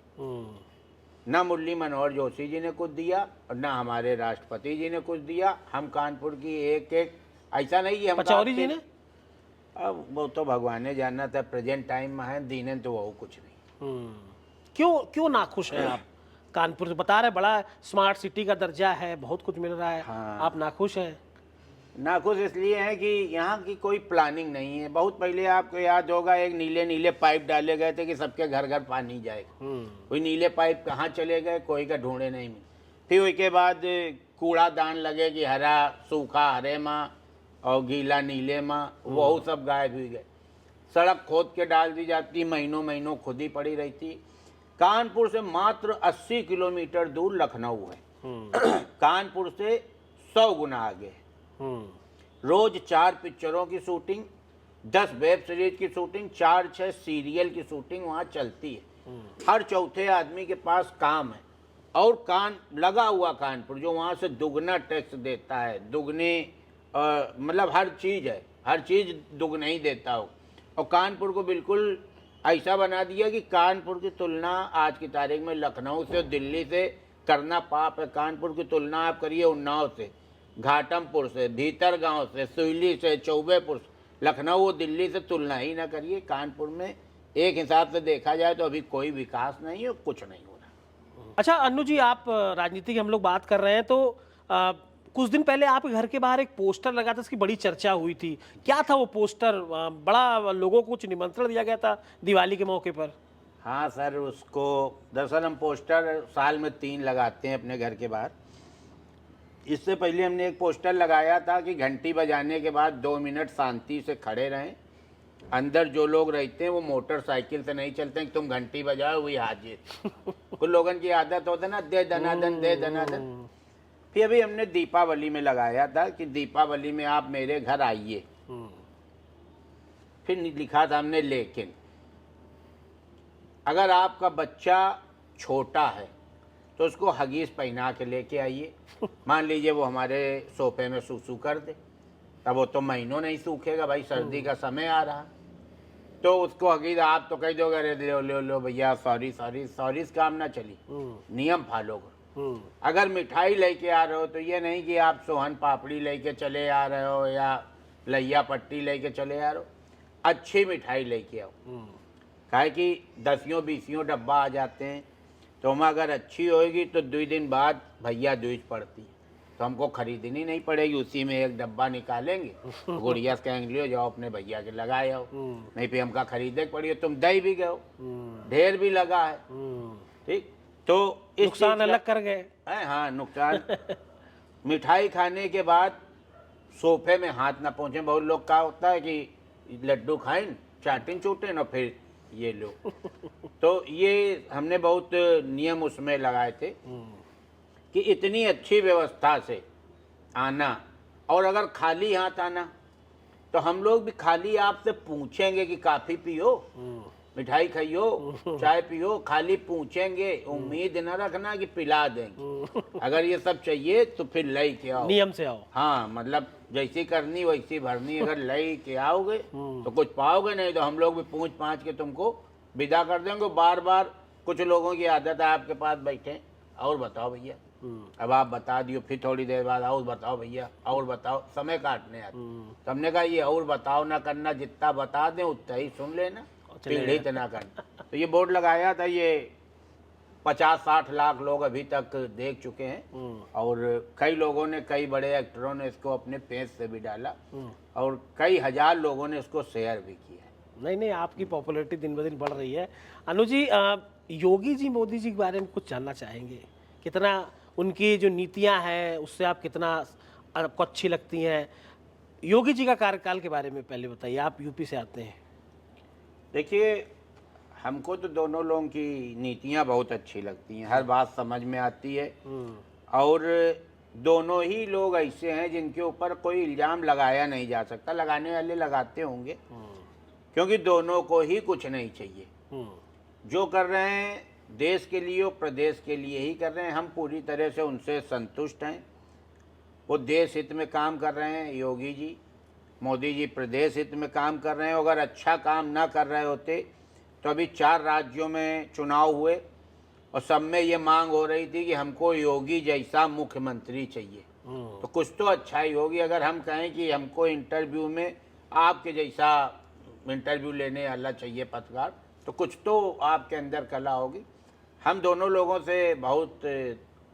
ना मुरली मनोहर जोशी जी ने कुछ दिया और ना हमारे राष्ट्रपति जी ने कुछ दिया। हम कानपुर की एक एक, ऐसा नहीं कि हम पचौरी जी ने, अब वो तो भगवान ने जाना था, प्रेजेंट टाइम में है, दीनन तो वो कुछ नहीं। क्यों क्यों नाखुश हैं आप कानपुर से? बता रहे बड़ा स्मार्ट सिटी का दर्जा है, बहुत कुछ मिल रहा है, हाँ। आप नाखुश हैं? नाखुश इसलिए है कि यहाँ की कोई प्लानिंग नहीं है। बहुत पहले आपको याद होगा एक नीले नीले पाइप डाले गए थे कि सबके घर घर पानी जाएगा। कोई नीले पाइप कहाँ चले गए, कोई का ढूंढे नहीं मिले। फिर उसके बाद कूड़ादान लगे कि हरा सूखा हरे माँ और गीला नीले माँ, वो सब गायब हुई गए। सड़क खोद के डाल दी जाती, महीनों महीनों खुद ही पड़ी रहती। कानपुर से मात्र 80 किलोमीटर दूर लखनऊ है। कानपुर से 100 गुना आगे है। रोज 4 पिक्चरों की शूटिंग, 10 वेब सीरीज की शूटिंग, 4-6 सीरियल की शूटिंग वहाँ चलती है। हर चौथे आदमी के पास काम है और कान लगा हुआ कानपुर, जो वहाँ से दुगना टैक्स देता है, दुगने मतलब हर चीज़ है, हर चीज़ दुगना ही देता हो। और कानपुर को बिल्कुल ऐसा बना दिया कि कानपुर की तुलना आज की तारीख में लखनऊ से, दिल्ली से करना पाप है। कानपुर की तुलना आप करिए उन्नाव से, घाटमपुर से, भीतर गांव से, सुईली से, चौबेपुर से। लखनऊ और दिल्ली से तुलना ही ना करिए। कानपुर में एक हिसाब से देखा जाए तो अभी कोई विकास नहीं है, कुछ नहीं हो रहा। अच्छा अन्नू जी, आप राजनीति की हम लोग बात कर रहे हैं तो कुछ दिन पहले आपके घर के बाहर एक पोस्टर लगा था, इसकी बड़ी चर्चा हुई थी। क्या था वो पोस्टर? बड़ा लोगों को कुछ निमंत्रण दिया गया था दिवाली के मौके पर। हाँ सर, उसको दरअसल हम पोस्टर साल में 3 लगाते हैं अपने घर के बाहर। इससे पहले हमने एक पोस्टर लगाया था कि घंटी बजाने के बाद 2 मिनट शांति से खड़े रहें। अंदर जो लोग रहते हैं वो मोटरसाइकिल से नहीं चलते हैं कि तुम घंटी बजाओ वही हाजिर। कुछ लोगों की आदत होता है ना, दे दनादन दे दनादन। फिर अभी हमने दीपावली में लगाया था कि दीपावली में आप मेरे घर आइए। फिर लिखा था हमने लेकिन अगर आपका बच्चा छोटा है तो उसको हगीज पहना के लेके आइए। मान लीजिए वो हमारे सोफे में सूसू कर दे, तब वो तो महीनों नहीं सूखेगा भाई, सर्दी का समय आ रहा। तो उसको हगीज आप तो कह दोगे अरे लो लो लो भैया सॉरी सॉरी, सॉरी काम ना चली, नियम फॉलो करो। अगर मिठाई लेके आ रहे हो तो ये नहीं कि आप सोहन पापड़ी लेके चले आ रहे हो या लैया पट्टी लेके चले आ रहे हो, अच्छी मिठाई लेके आओ। काहे कि 10 डब्बा आ जाते हैं, तो हम अगर अच्छी होएगी तो 2 दिन बाद भैया दूज पड़ती है, तो हमको खरीदनी नहीं पड़ेगी, उसी में एक डब्बा निकालेंगे, गुड़िया कहेंगे लियो जाओ अपने भैया के लगाए आओ। नहीं फिर हमका खरीदे पड़ी है, तुम दही भी गए, ढेर भी लगा है, ठीक। तो नुकसान अलग कर गए। हाँ नुकसान। मिठाई खाने के बाद सोफे में हाथ ना पहुँचे। बहुत लोग का होता है कि लड्डू खाएं, चाटिन चूटें और फिर ये लो। तो ये हमने बहुत नियम उसमें लगाए थे कि इतनी अच्छी व्यवस्था से आना, और अगर खाली हाथ आना तो हम लोग भी खाली आपसे पूछेंगे कि काफ़ी पियो, मिठाई खाइयो, चाय पियो, खाली पूछेंगे, उम्मीद न रखना कि पिला देंगे। अगर ये सब चाहिए तो फिर लई के आओ, नियम से आओ। हाँ मतलब जैसी करनी वैसी भरनी। अगर लई के आओगे तो कुछ पाओगे, नहीं तो हम लोग भी पूछ पाछ के तुमको विदा कर देंगे। बार बार कुछ लोगों की आदत है आपके पास बैठे, और बताओ भैया, अब आप बता दियो, फिर थोड़ी देर बाद और बताओ भैया, और बताओ, समय काटने आते। तो हमने कहा ये और बताओ ना करना, जितना बता दें उतना ही सुन लेना, पीढ़ी तना करना। तो ये बोर्ड लगाया था, ये 50-60 लाख लोग अभी तक देख चुके हैं, और कई लोगों ने, कई बड़े एक्टरों ने इसको अपने पेज से भी डाला, और कई हजार लोगों ने इसको शेयर भी किया। नहीं नहीं, आपकी पॉपुलैरिटी दिन ब दिन बढ़ रही है। अनु जी, योगी जी मोदी जी के बारे में कुछ जानना चाहेंगे? कितना उनकी जो नीतियां हैं उससे आप कितना आपको अच्छी लगती हैं? योगी जी का कार्यकाल के बारे में पहले बताइए, आप यूपी से आते हैं। देखिए, हमको तो दोनों लोगों की नीतियाँ बहुत अच्छी लगती हैं, हर बात समझ में आती है। और दोनों ही लोग ऐसे हैं जिनके ऊपर कोई इल्ज़ाम लगाया नहीं जा सकता, लगाने वाले लगाते होंगे, क्योंकि दोनों को ही कुछ नहीं चाहिए। जो कर रहे हैं देश के लिए और प्रदेश के लिए ही कर रहे हैं, हम पूरी तरह से उनसे संतुष्ट हैं। वो देश हित में काम कर रहे हैं, योगी जी, मोदी जी प्रदेश हित में काम कर रहे हैं। अगर अच्छा काम ना कर रहे होते तो अभी 4 राज्यों में चुनाव हुए और सब में ये मांग हो रही थी कि हमको योगी जैसा मुख्यमंत्री चाहिए। तो कुछ तो अच्छाई होगी। अगर हम कहें कि हमको इंटरव्यू में आपके जैसा इंटरव्यू लेने वाला चाहिए पत्रकार, तो कुछ तो आपके अंदर कला होगी। हम दोनों लोगों से बहुत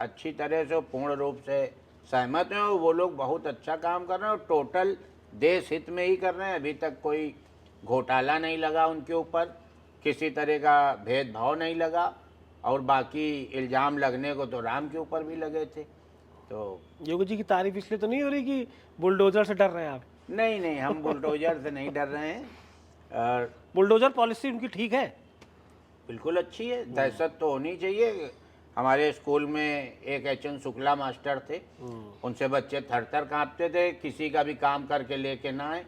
अच्छी तरह से पूर्ण रूप से सहमत हैं और वो लोग बहुत अच्छा काम कर रहे हैं और टोटल देश हित में ही कर रहे हैं। अभी तक कोई घोटाला नहीं लगा उनके ऊपर, किसी तरह का भेदभाव नहीं लगा, और बाकी इल्ज़ाम लगने को तो राम के ऊपर भी लगे थे। तो योगी जी की तारीफ इसलिए तो नहीं हो रही कि बुलडोजर से डर रहे हैं आप? नहीं नहीं, हम बुलडोजर से नहीं डर रहे हैं। और बुलडोजर पॉलिसी उनकी ठीक है? बिल्कुल अच्छी है, दहशत तो होनी चाहिए। हमारे स्कूल में एक एच.एन. शुक्ला मास्टर थे, उनसे बच्चे थर थर काँपते थे, किसी का भी काम करके लेके ना आए,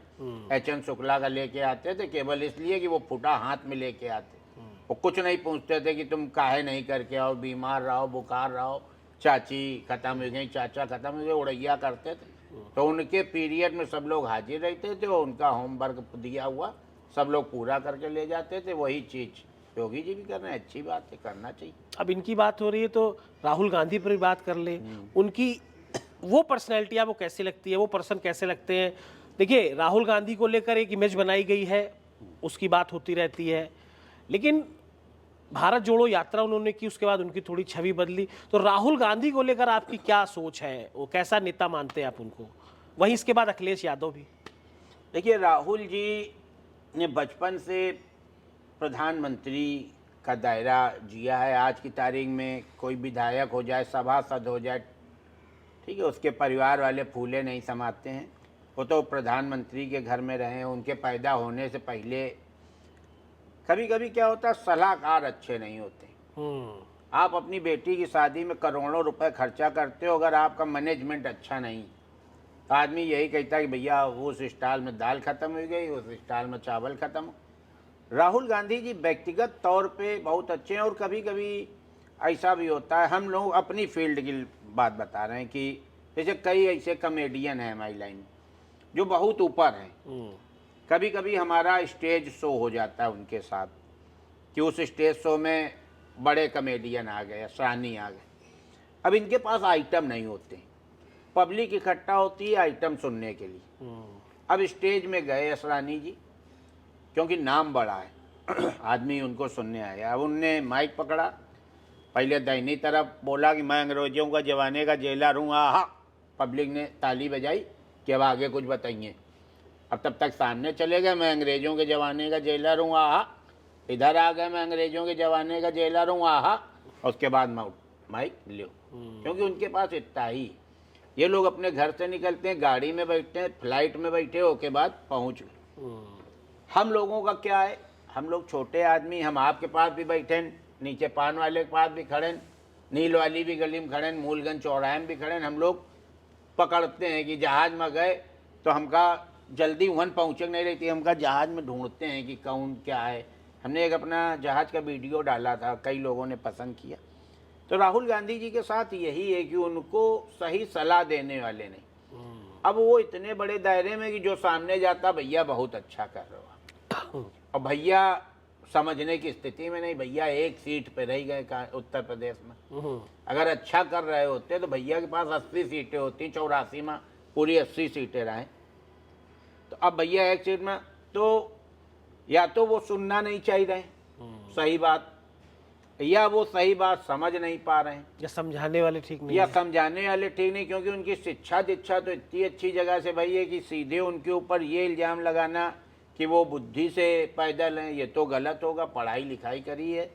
एच.एन. शुक्ला का लेके आते थे, केवल इसलिए कि वो फूटा हाथ में लेके आते। वो कुछ नहीं पूछते थे कि तुम काहे नहीं करके आओ, बीमार रहो, बुखार रहो, चाची खत्म हो गई, चाचा खत्म हो गए, उड़ैया करते थे। तो उनके पीरियड में सब लोग हाजिर रहते थे, उनका होमवर्क दिया हुआ सब लोग पूरा करके ले जाते थे। वही चीज़ योगी जी भी कर रहे हैं, अच्छी बात है, करना चाहिए। अब इनकी बात हो रही है तो राहुल गांधी पर भी बात कर ले। उनकी वो पर्सनैलिटी आपको कैसी लगती है, वो पर्सन कैसे लगते हैं? देखिए, राहुल गांधी को लेकर एक इमेज बनाई गई है, उसकी बात होती रहती है, लेकिन भारत जोड़ो यात्रा उन्होंने की, उसके बाद उनकी थोड़ी छवि बदली। तो राहुल गांधी को लेकर आपकी क्या सोच है, वो कैसा नेता मानते हैं आप उनको? वहीं इसके बाद अखिलेश यादव भी। देखिए, राहुल जी ने बचपन से प्रधानमंत्री का दायरा जिया है। आज की तारीख में कोई विधायक हो जाए, सभासद हो जाए, ठीक है, उसके परिवार वाले फूले नहीं समाते हैं। वो तो प्रधानमंत्री के घर में रहे हैं। उनके पैदा होने से पहले कभी कभी क्या होता है, सलाहकार अच्छे नहीं होते। आप अपनी बेटी की शादी में करोड़ों रुपए खर्चा करते हो, अगर आपका मैनेजमेंट अच्छा नहीं तो आदमी यही कहता है कि भैया उस स्टाइल में दाल खत्म हो गई, उस स्टाइल में चावल खत्म। राहुल गांधी जी व्यक्तिगत तौर पे बहुत अच्छे हैं, और कभी कभी ऐसा भी होता है, हम लोग अपनी फील्ड की बात बता रहे हैं कि जैसे कई ऐसे कॉमेडियन हैं हमारी लाइन में जो बहुत ऊपर हैं। कभी कभी हमारा स्टेज शो हो जाता है उनके साथ कि उस स्टेज शो में बड़े कॉमेडियन आ गए, सराहनी आ गए। अब इनके पास आइटम नहीं होते, पब्लिक इकट्ठा होती है आइटम सुनने के लिए। अब स्टेज में गए असरानी जी, क्योंकि नाम बड़ा है आदमी उनको सुनने आया। अब उनने माइक पकड़ा, पहले दाहिनी तरफ बोला कि मैं अंग्रेजों का जमाने का जेलर हूँ, हाँ। पब्लिक ने ताली बजाई कि अब आगे कुछ बताइए। अब तब तक सामने चले गए, मैं अंग्रेजों के ज़माने का जेलर हूँ, हाँ। इधर आ गए, मैं अंग्रेजों के ज़माने का जेलर हूँ, हाँ। और उसके बाद माइक लो, क्योंकि उनके पास इतना ही। ये लोग अपने घर से निकलते हैं, गाड़ी में बैठते हैं, फ्लाइट में बैठे हो के बाद पहुँच गए। हम लोगों का क्या है, हम लोग छोटे आदमी, हम आपके पास भी बैठे, नीचे पान वाले के पास भी खड़े, नील वाली भी गली में खड़े, मूलगंज चौराहे में भी खड़े। हम लोग पकड़ते हैं कि जहाज में गए तो हमका जल्दी वहाँ पहुँचे नहीं रहती, हमका जहाज में ढूंढते हैं कि कौन क्या है। हमने एक अपना जहाज का वीडियो डाला था, कई लोगों ने पसंद किया। तो राहुल गांधी जी के साथ यही है कि उनको सही सलाह देने वाले नहीं। अब वो इतने बड़े दायरे में कि जो सामने जाता, भैया बहुत अच्छा कर रहे हो, और भैया समझने की स्थिति में नहीं, भैया एक सीट पे रह गए उत्तर प्रदेश में। अगर अच्छा कर रहे होते तो भैया के पास 80 सीटें होती, 84 में पूरी 80 सीटें रहें। तो अब भैया एक सीट में, तो या तो वो सुनना नहीं चाह रहे सही बात, या वो सही बात समझ नहीं पा रहे हैं, या समझाने वाले ठीक नहीं या है। समझाने वाले ठीक नहीं। क्योंकि उनकी शिक्षा दीक्षा तो इतनी अच्छी जगह से भाई है कि सीधे उनके ऊपर ये इल्ज़ाम लगाना कि वो बुद्धि से पैदल हैं, ये तो गलत होगा। पढ़ाई लिखाई करी है,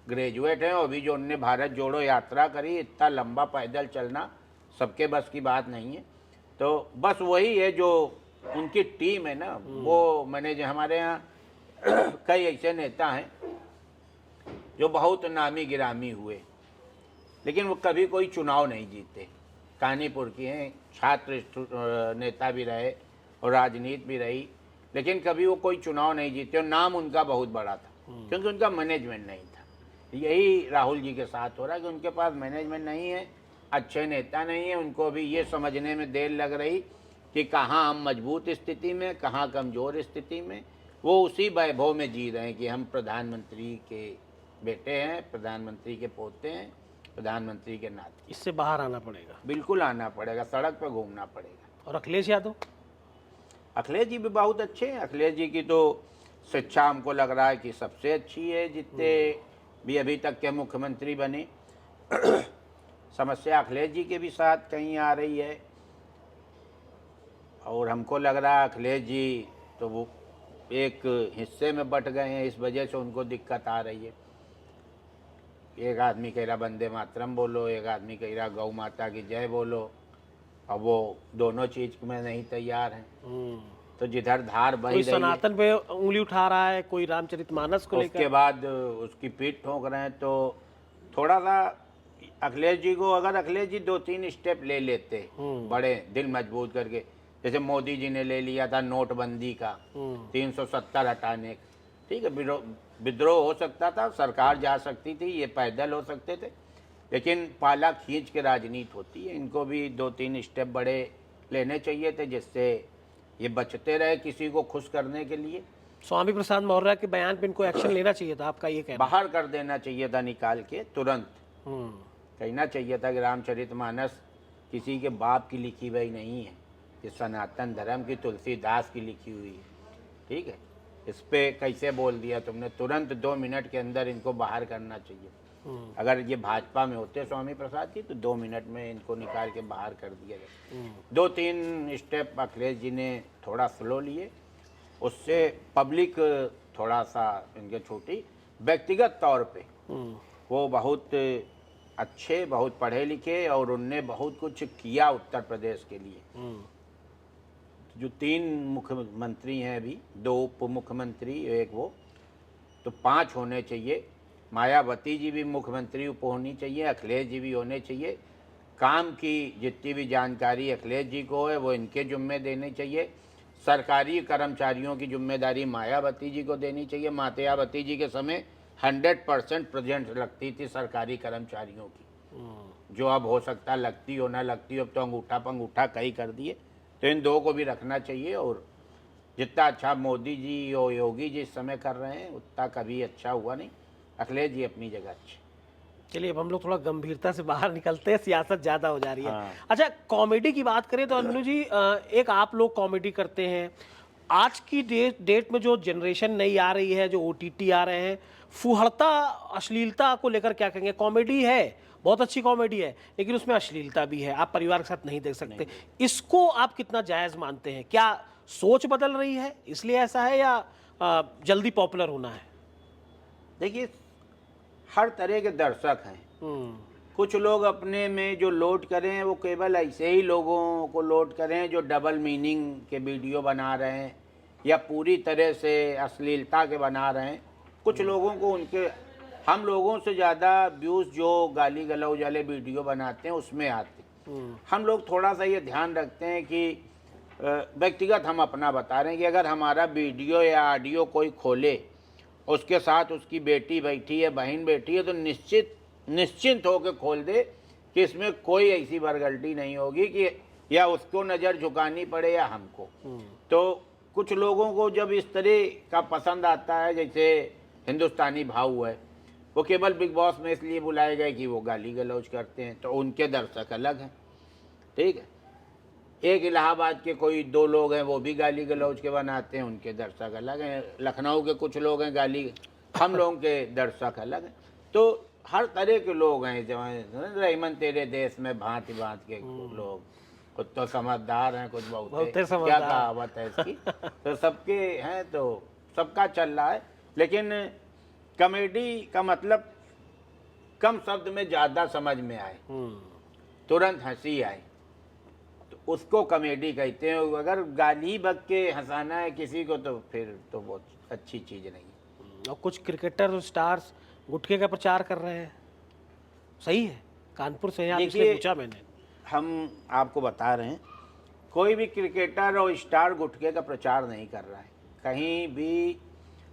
ग्रेजुएट हैं, अभी जो उनने भारत जोड़ो यात्रा करी, इतना लंबा पैदल चलना सबके बस की बात नहीं है। तो बस वही है जो उनकी टीम है ना, वो मैंने जो हमारे यहाँ कई ऐसे नेता हैं जो बहुत नामी गिरामी हुए, लेकिन वो कभी कोई चुनाव नहीं जीते। कानीपुर की हैं, छात्र नेता भी रहे और राजनीति भी रही, लेकिन कभी वो कोई चुनाव नहीं जीते और नाम उनका बहुत बड़ा था क्योंकि उनका मैनेजमेंट नहीं था। यही राहुल जी के साथ हो रहा है कि उनके पास मैनेजमेंट नहीं है, अच्छे नेता नहीं है। उनको भी ये समझने में देर लग रही कि कहाँ हम मजबूत स्थिति में, कहाँ कमज़ोर स्थिति में। वो उसी वैभव में जी रहे हैं कि हम प्रधानमंत्री के बेटे हैं, प्रधानमंत्री के पोते हैं, प्रधानमंत्री के नाते। इससे बाहर आना पड़ेगा। बिल्कुल आना पड़ेगा, सड़क पर घूमना पड़ेगा। और अखिलेश यादव? अखिलेश जी भी बहुत अच्छे हैं। अखिलेश जी की तो शिक्षा हमको लग रहा है कि सबसे अच्छी है जितने भी अभी तक के मुख्यमंत्री बने। समस्या अखिलेश जी के भी साथ कहीं आ रही है और हमको लग रहा है अखिलेश जी तो वो एक हिस्से में बट गए हैं, इस वजह से उनको दिक्कत आ रही है। एक आदमी कह रहा वंदे मातरम बोलो, एक आदमी कह रहा गौ माता की जय बोलो। अब वो दोनों चीज़ में नहीं तैयार हैं, तो जिधर धार बही कोई रही है, सनातन पे उंगली उठा रहा है, कोई रामचरितमानस को उसके लेकर। बाद उसकी पीठ ठोक रहे हैं। तो थोड़ा सा अखिलेश जी को, अगर अखिलेश जी 2-3 स्टेप ले लेते बड़े दिल मजबूत करके, जैसे मोदी जी ने ले लिया था नोटबंदी का 370 हटाने, ठीक है, विद्रोह हो सकता था, सरकार जा सकती थी, ये पैदल हो सकते थे, लेकिन पाला खींच के राजनीति होती है। इनको भी 2-3 स्टेप बड़े लेने चाहिए थे जिससे ये बचते रहे किसी को खुश करने के लिए। स्वामी प्रसाद मौर्य के बयान पे इनको एक्शन लेना चाहिए था, आपका ये कहना? बाहर कर देना चाहिए था, निकाल के तुरंत कहना चाहिए था कि रामचरितमानस किसी के बाप की लिखी हुई नहीं है, ये सनातन धर्म की तुलसीदास की लिखी हुई है, ठीक है। इस पे कैसे बोल दिया तुमने? तुरंत 2 मिनट के अंदर इनको बाहर करना चाहिए। अगर ये भाजपा में होते स्वामी प्रसाद जी तो 2 मिनट में इनको निकाल के बाहर कर दिया जाए। 2-3 स्टेप अखिलेश जी ने थोड़ा स्लो लिए, उससे पब्लिक थोड़ा सा इनके छोटी, व्यक्तिगत तौर पे वो बहुत अच्छे, बहुत पढ़े लिखे और उनने बहुत कुछ किया उत्तर प्रदेश के लिए। जो 3 मुख्यमंत्री हैं अभी, 2 उप मुख्यमंत्री, एक वो, तो 5 होने चाहिए। मायावती जी भी मुख्यमंत्री उप होनी चाहिए, अखिलेश जी भी होने चाहिए। काम की जितनी भी जानकारी अखिलेश जी को है वो इनके जुम्मे देनी चाहिए। सरकारी कर्मचारियों की जिम्मेदारी मायावती जी को देनी चाहिए। मायावती जी के समय 100% प्रेजेंट लगती थी सरकारी कर्मचारियों की, जो अब हो सकता लगती हो ना लगती हो, अब तो अंगूठा पंगूठा कई कर दिए। तो इन 2 को भी रखना चाहिए। और जितना अच्छा मोदी जी और योगी जी इस समय कर रहे हैं उतना कभी अच्छा हुआ नहीं। अखिलेश जी अपनी जगह अच्छे। चलिए अब हम लोग थोड़ा गंभीरता से बाहर निकलते हैं, सियासत ज़्यादा हो जा रही है। हाँ। अच्छा, कॉमेडी की बात करें तो अनु जी, एक आप लोग कॉमेडी करते हैं। आज की डेट में जो जनरेशन नई आ रही है, जो OTT आ रहे हैं, फुहड़ता अश्लीलता को लेकर क्या कहेंगे? कॉमेडी है, बहुत अच्छी कॉमेडी है, लेकिन उसमें अश्लीलता भी है, आप परिवार के साथ नहीं देख सकते। इसको आप कितना जायज़ मानते हैं? क्या सोच बदल रही है इसलिए ऐसा है, या जल्दी पॉपुलर होना है? देखिए, हर तरह के दर्शक हैं। कुछ लोग अपने में जो लोड करें वो केवल ऐसे ही लोगों को लोड करें जो डबल मीनिंग के वीडियो बना रहे हैं या पूरी तरह से अश्लीलता के बना रहे हैं। कुछ लोगों को उनके, हम लोगों से ज़्यादा व्यूज़ जो गाली गलौज वाले वीडियो बनाते हैं उसमें आते हैं। हम लोग थोड़ा सा ये ध्यान रखते हैं कि व्यक्तिगत हम अपना बता रहे हैं कि अगर हमारा वीडियो या ऑडियो कोई खोले, उसके साथ उसकी बेटी बैठी है, बहन बैठी है, तो निश्चिंत होकर खोल दे कि इसमें कोई ऐसी बरगल्टी नहीं होगी कि या उसको नज़र झुकानी पड़े या हमको। तो कुछ लोगों को जब इस तरह का पसंद आता है, जैसे हिंदुस्तानी भाऊ है, वो केवल बिग बॉस में इसलिए बुलाए गए कि वो गाली गलौज करते हैं, तो उनके दर्शक अलग हैं, ठीक है। एक इलाहाबाद के कोई 2 लोग हैं, वो भी गाली गलौज के बनाते हैं, उनके दर्शक अलग हैं। लखनऊ के कुछ लोग हैं गाली, हम लोगों के दर्शक अलग हैं। तो हर तरह के लोग हैं, जो रहीमन तेरे देश में भांति भांति के लोग, कुछ तो समझदार हैं, कुछ बहुत क्या कहावत है इसकी। तो सबके हैं, तो सबका चल रहा है। लेकिन कॉमेडी का मतलब कम शब्द में ज़्यादा समझ में आए, तुरंत हंसी आए, तो उसको कॉमेडी कहते हैं। अगर गाली बक के हंसाना है किसी को तो फिर तो बहुत अच्छी चीज़ नहीं है। और कुछ क्रिकेटर और स्टार्स गुटखे का प्रचार कर रहे हैं, सही है? कानपुर से हैं आप, इसलिए देखिए, पूछा मैंने। हम आपको बता रहे हैं, कोई भी क्रिकेटर और स्टार गुटखे का प्रचार नहीं कर रहा है कहीं भी।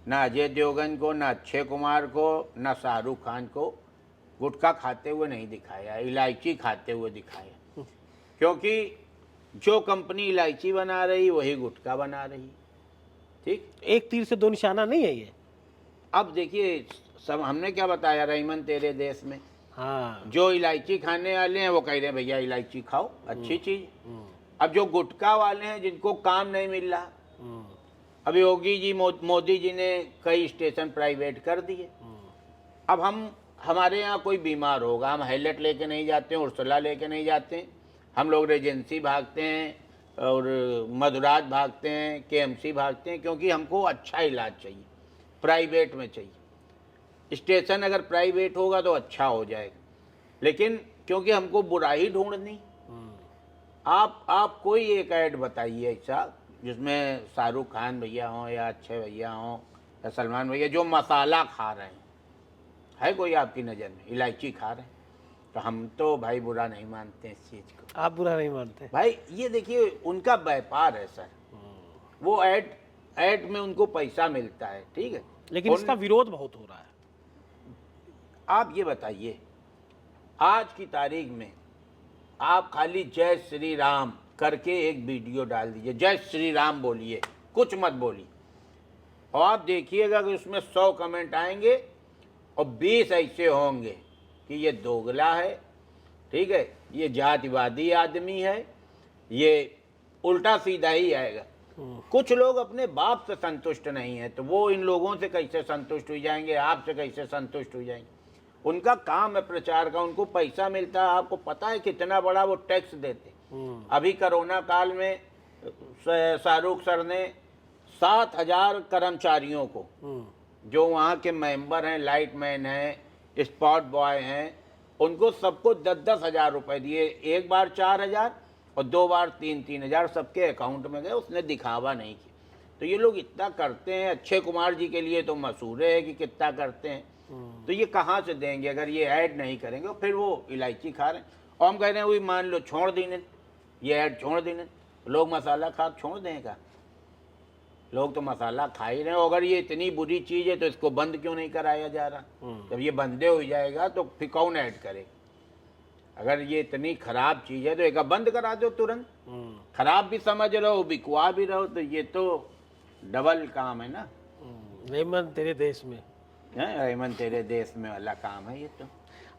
ना अजय देवगन को, ना अक्षय कुमार को, ना शाहरुख खान को गुटखा खाते हुए नहीं दिखाया, इलायची खाते हुए दिखाया। क्योंकि जो कंपनी इलायची बना रही वही गुटखा बना रही। ठीक, एक तीर से दो निशाना नहीं है ये। अब देखिए, सब हमने क्या बताया, रहीमन तेरे देश में हाँ। जो इलायची खाने वाले हैं वो कह रहे हैं भैया इलायची खाओ, अच्छी चीज़। अब जो गुटखा वाले हैं जिनको काम नहीं मिल रहा, अभी योगी जी मोदी जी ने कई स्टेशन प्राइवेट कर दिए। अब हमारे यहाँ कोई बीमार होगा, हम हैलेट लेके नहीं जाते हैं, उर्सुला लेके नहीं जाते हैं, हम लोग रेजेंसी भागते हैं और मधुराज भागते हैं, केएमसी भागते हैं, क्योंकि हमको अच्छा इलाज चाहिए, प्राइवेट में चाहिए। स्टेशन अगर प्राइवेट होगा तो अच्छा हो जाएगा, लेकिन क्योंकि हमको बुराई ढूंढनी। आप कोई एक ऐड बताइए ऐसा जिसमें शाहरुख खान भैया हों या अक्षय भैया हों या सलमान भैया जो मसाला खा रहे हैं, है कोई आपकी नज़र में इलायची खा रहे हैं? तो हम तो भाई बुरा नहीं मानते इस चीज़ को। आप बुरा नहीं मानते? भाई ये देखिए, उनका व्यापार है सर, वो ऐड में उनको पैसा मिलता है, ठीक है, लेकिन इसका विरोध बहुत हो रहा है। आप ये बताइए, आज की तारीख में आप खाली जय श्री राम करके एक वीडियो डाल दीजिए, जय श्री राम बोलिए, कुछ मत बोलिए, और आप देखिएगा कि उसमें 100 कमेंट आएंगे और 20 ऐसे होंगे कि ये दोगला है, ठीक है, ये जातिवादी आदमी है, ये उल्टा सीधा ही आएगा। कुछ लोग अपने बाप से संतुष्ट नहीं है तो वो इन लोगों से कैसे संतुष्ट हो जाएंगे, आपसे कैसे संतुष्ट हो जाएंगे? उनका काम है प्रचार का, उनको पैसा मिलता है। आपको पता है कितना बड़ा वो टैक्स देते। अभी कोरोना काल में शाहरुख सर ने 7,000 कर्मचारियों को, जो वहाँ के मेंबर हैं, लाइटमैन हैं, स्पॉट बॉय हैं, उनको सबको 10-10 हज़ार रुपये दिए। एक बार 4,000 और 2 बार 3-3 हज़ार सबके अकाउंट में गए। उसने दिखावा नहीं किया। तो ये लोग इतना करते हैं। अक्षय कुमार जी के लिए तो मशहूर है कि कितना करते हैं, तो ये कहाँ से देंगे अगर ये ऐड नहीं करेंगे? फिर वो इलायची खा रहे हैं और हम कह रहे हैं वही मान लो छोड़ देने, ये ऐड छोड़ देने, लोग मसाला खा छोड़ देंगे? लोग तो मसाला खा ही रहे हैं। अगर ये इतनी बुरी चीज़ है तो इसको बंद क्यों नहीं कराया जा रहा? जब ये बंदे हो जाएगा तो फिर कौन ऐड करेगा? अगर ये इतनी खराब चीज़ है तो एक बंद करा दो तुरंत। खराब भी समझ रहो, बिकवा भी रहो, तो ये तो डबल काम है ना। रेमन तेरे देश में, रेमन तेरे देश में वाला काम है ये तो।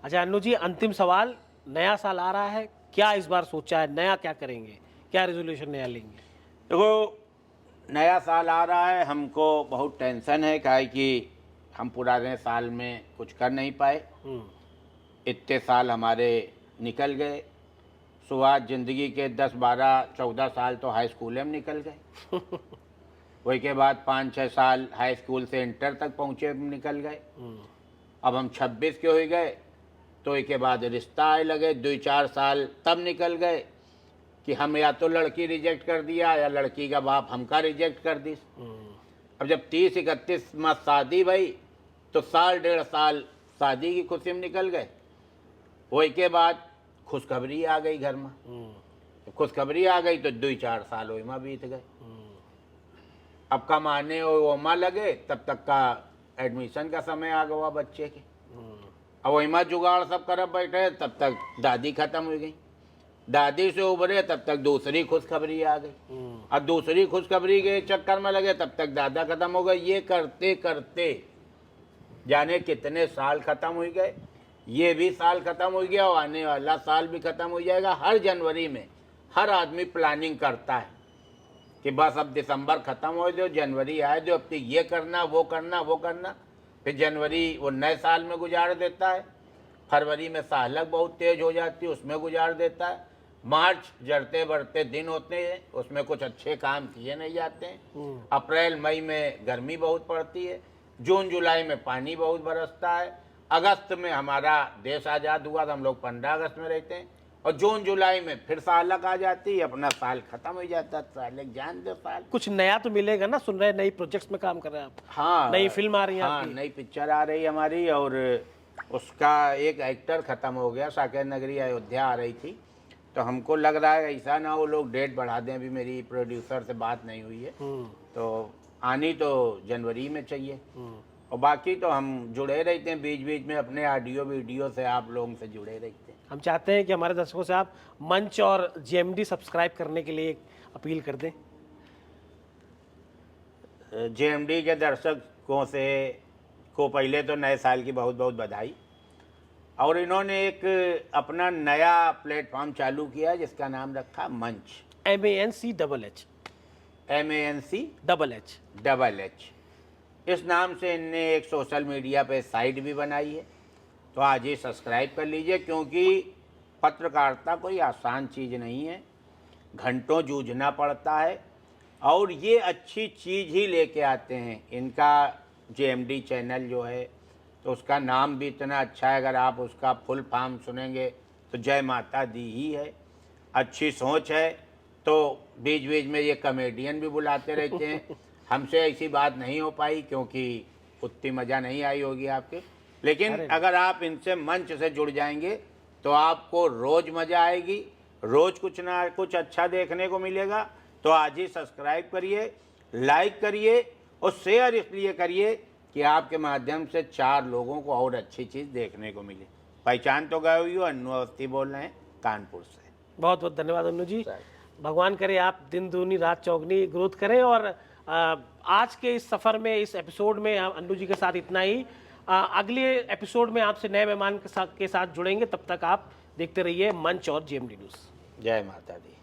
अच्छा अन्नू जी, अंतिम सवाल, नया साल आ रहा है, क्या इस बार सोचा है, नया क्या करेंगे, क्या रेजोल्यूशन नया लेंगे? देखो, नया साल आ रहा है, हमको बहुत टेंशन है, काहे कि हम पुराने साल में कुछ कर नहीं पाए। इतने साल हमारे निकल गए। शुरुआत ज़िंदगी के 10, 12, 14 साल तो हाई स्कूल में निकल गए। वही के बाद 5-6 साल हाई स्कूल से इंटर तक पहुँचे निकल गए। अब हम 26 के हो गए तो एक के बाद रिश्ता आए लगे, 2-4 साल तब निकल गए कि हम या तो लड़की रिजेक्ट कर दिया या लड़की का बाप हमका रिजेक्ट कर दी। अब जब 30-31 माह शादी भई तो 1.5 साल शादी की खुशी में निकल गए। वही के बाद खुशखबरी आ गई घर में। खुशखबरी आ गई तो 2-4 साल वही में बीत गए। अब कमाने वोमा लगे, तब तक का एडमिशन का समय आ गया बच्चे के। अब वही में जुगाड़ सब करब बैठे, तब तक दादी खत्म हो गई। दादी से उभरे तब तक दूसरी खुशखबरी आ गई। अब दूसरी खुशखबरी के चक्कर में लगे तब तक दादा खत्म हो गए। ये करते करते जाने कितने साल खत्म हो गए। ये भी साल खत्म हो गया और आने वाला साल भी खत्म हो जाएगा। हर जनवरी में हर आदमी प्लानिंग करता है कि बस अब दिसंबर ख़त्म हो जाए, जनवरी आए जो अब ये करना वो करना वो करना। फिर जनवरी वो नए साल में गुजार देता है। फरवरी में सालक बहुत तेज़ हो जाती है, उसमें गुजार देता है। मार्च जड़ते बढ़ते दिन होते हैं, उसमें कुछ अच्छे काम किए नहीं जाते हैं। अप्रैल मई में गर्मी बहुत पड़ती है। जून जुलाई में पानी बहुत बरसता है। अगस्त में हमारा देश आज़ाद हुआ तो हम लोग 15 अगस्त में रहते हैं और जून जुलाई में फिर सालक आ जाती, अपना साल खत्म हो जाता, सालक जान दो साल। कुछ नया तो मिलेगा ना, सुन रहे हैं नई प्रोजेक्ट्स में काम कर रहे हैं आप। हाँ, नई फिल्म आ रही है हाँ, आपकी। नई पिक्चर आ रही है हमारी, और उसका एक एक्टर ख़त्म हो गया, साकेत नगरी अयोध्या आ रही थी, तो हमको लग रहा है ऐसा ना वो लोग डेट बढ़ा दें। अभी मेरी प्रोड्यूसर से बात नहीं हुई है, तो आनी तो जनवरी में चाहिए। और बाकी तो हम जुड़े रहते हैं बीच बीच में अपने ऑडियो वीडियो से, आप लोगों से जुड़े रहते हैं। हम चाहते हैं कि हमारे दर्शकों से आप मंच और जेएमडी सब्सक्राइब करने के लिए एक अपील कर दें। जेएमडी के दर्शकों से को पहले तो नए साल की बहुत बहुत बधाई। और इन्होंने एक अपना नया प्लेटफॉर्म चालू किया जिसका नाम रखा मंच, MANCHH। MANCHH। इस नाम से इनने एक सोशल मीडिया पे साइट भी बनाई है, तो आज ही सब्सक्राइब कर लीजिए, क्योंकि पत्रकारिता कोई आसान चीज़ नहीं है, घंटों जूझना पड़ता है, और ये अच्छी चीज़ ही लेके आते हैं। इनका जेएमडी चैनल जो है, तो उसका नाम भी इतना अच्छा है, अगर आप उसका फुल फॉर्म सुनेंगे तो जय माता दी ही है। अच्छी सोच है, तो बीच बीच में ये कॉमेडियन भी बुलाते रहते हैं। हमसे ऐसी बात नहीं हो पाई क्योंकि उतनी मज़ा नहीं आई होगी आपके, लेकिन अगर आप इनसे मंच से जुड़ जाएंगे तो आपको रोज़ मज़ा आएगी, रोज़ कुछ ना कुछ अच्छा देखने को मिलेगा। तो आज ही सब्सक्राइब करिए, लाइक करिए और शेयर इसलिए करिए कि आपके माध्यम से 4 लोगों को और अच्छी चीज़ देखने को मिले। पहचान तो गए हुई हो, अन्नू अवस्थी बोल रहे हैं कानपुर से। बहुत बहुत धन्यवाद अन्नू जी। भगवान करे आप दिन दूनी रात चौगनी ग्रोथ करें। और आज के इस सफ़र में, इस एपिसोड में अन्नू जी के साथ इतना ही। अगले एपिसोड में आपसे नए मेहमान के साथ जुड़ेंगे। तब तक आप देखते रहिए मंच और जेएमडी न्यूज़। जय माता दी।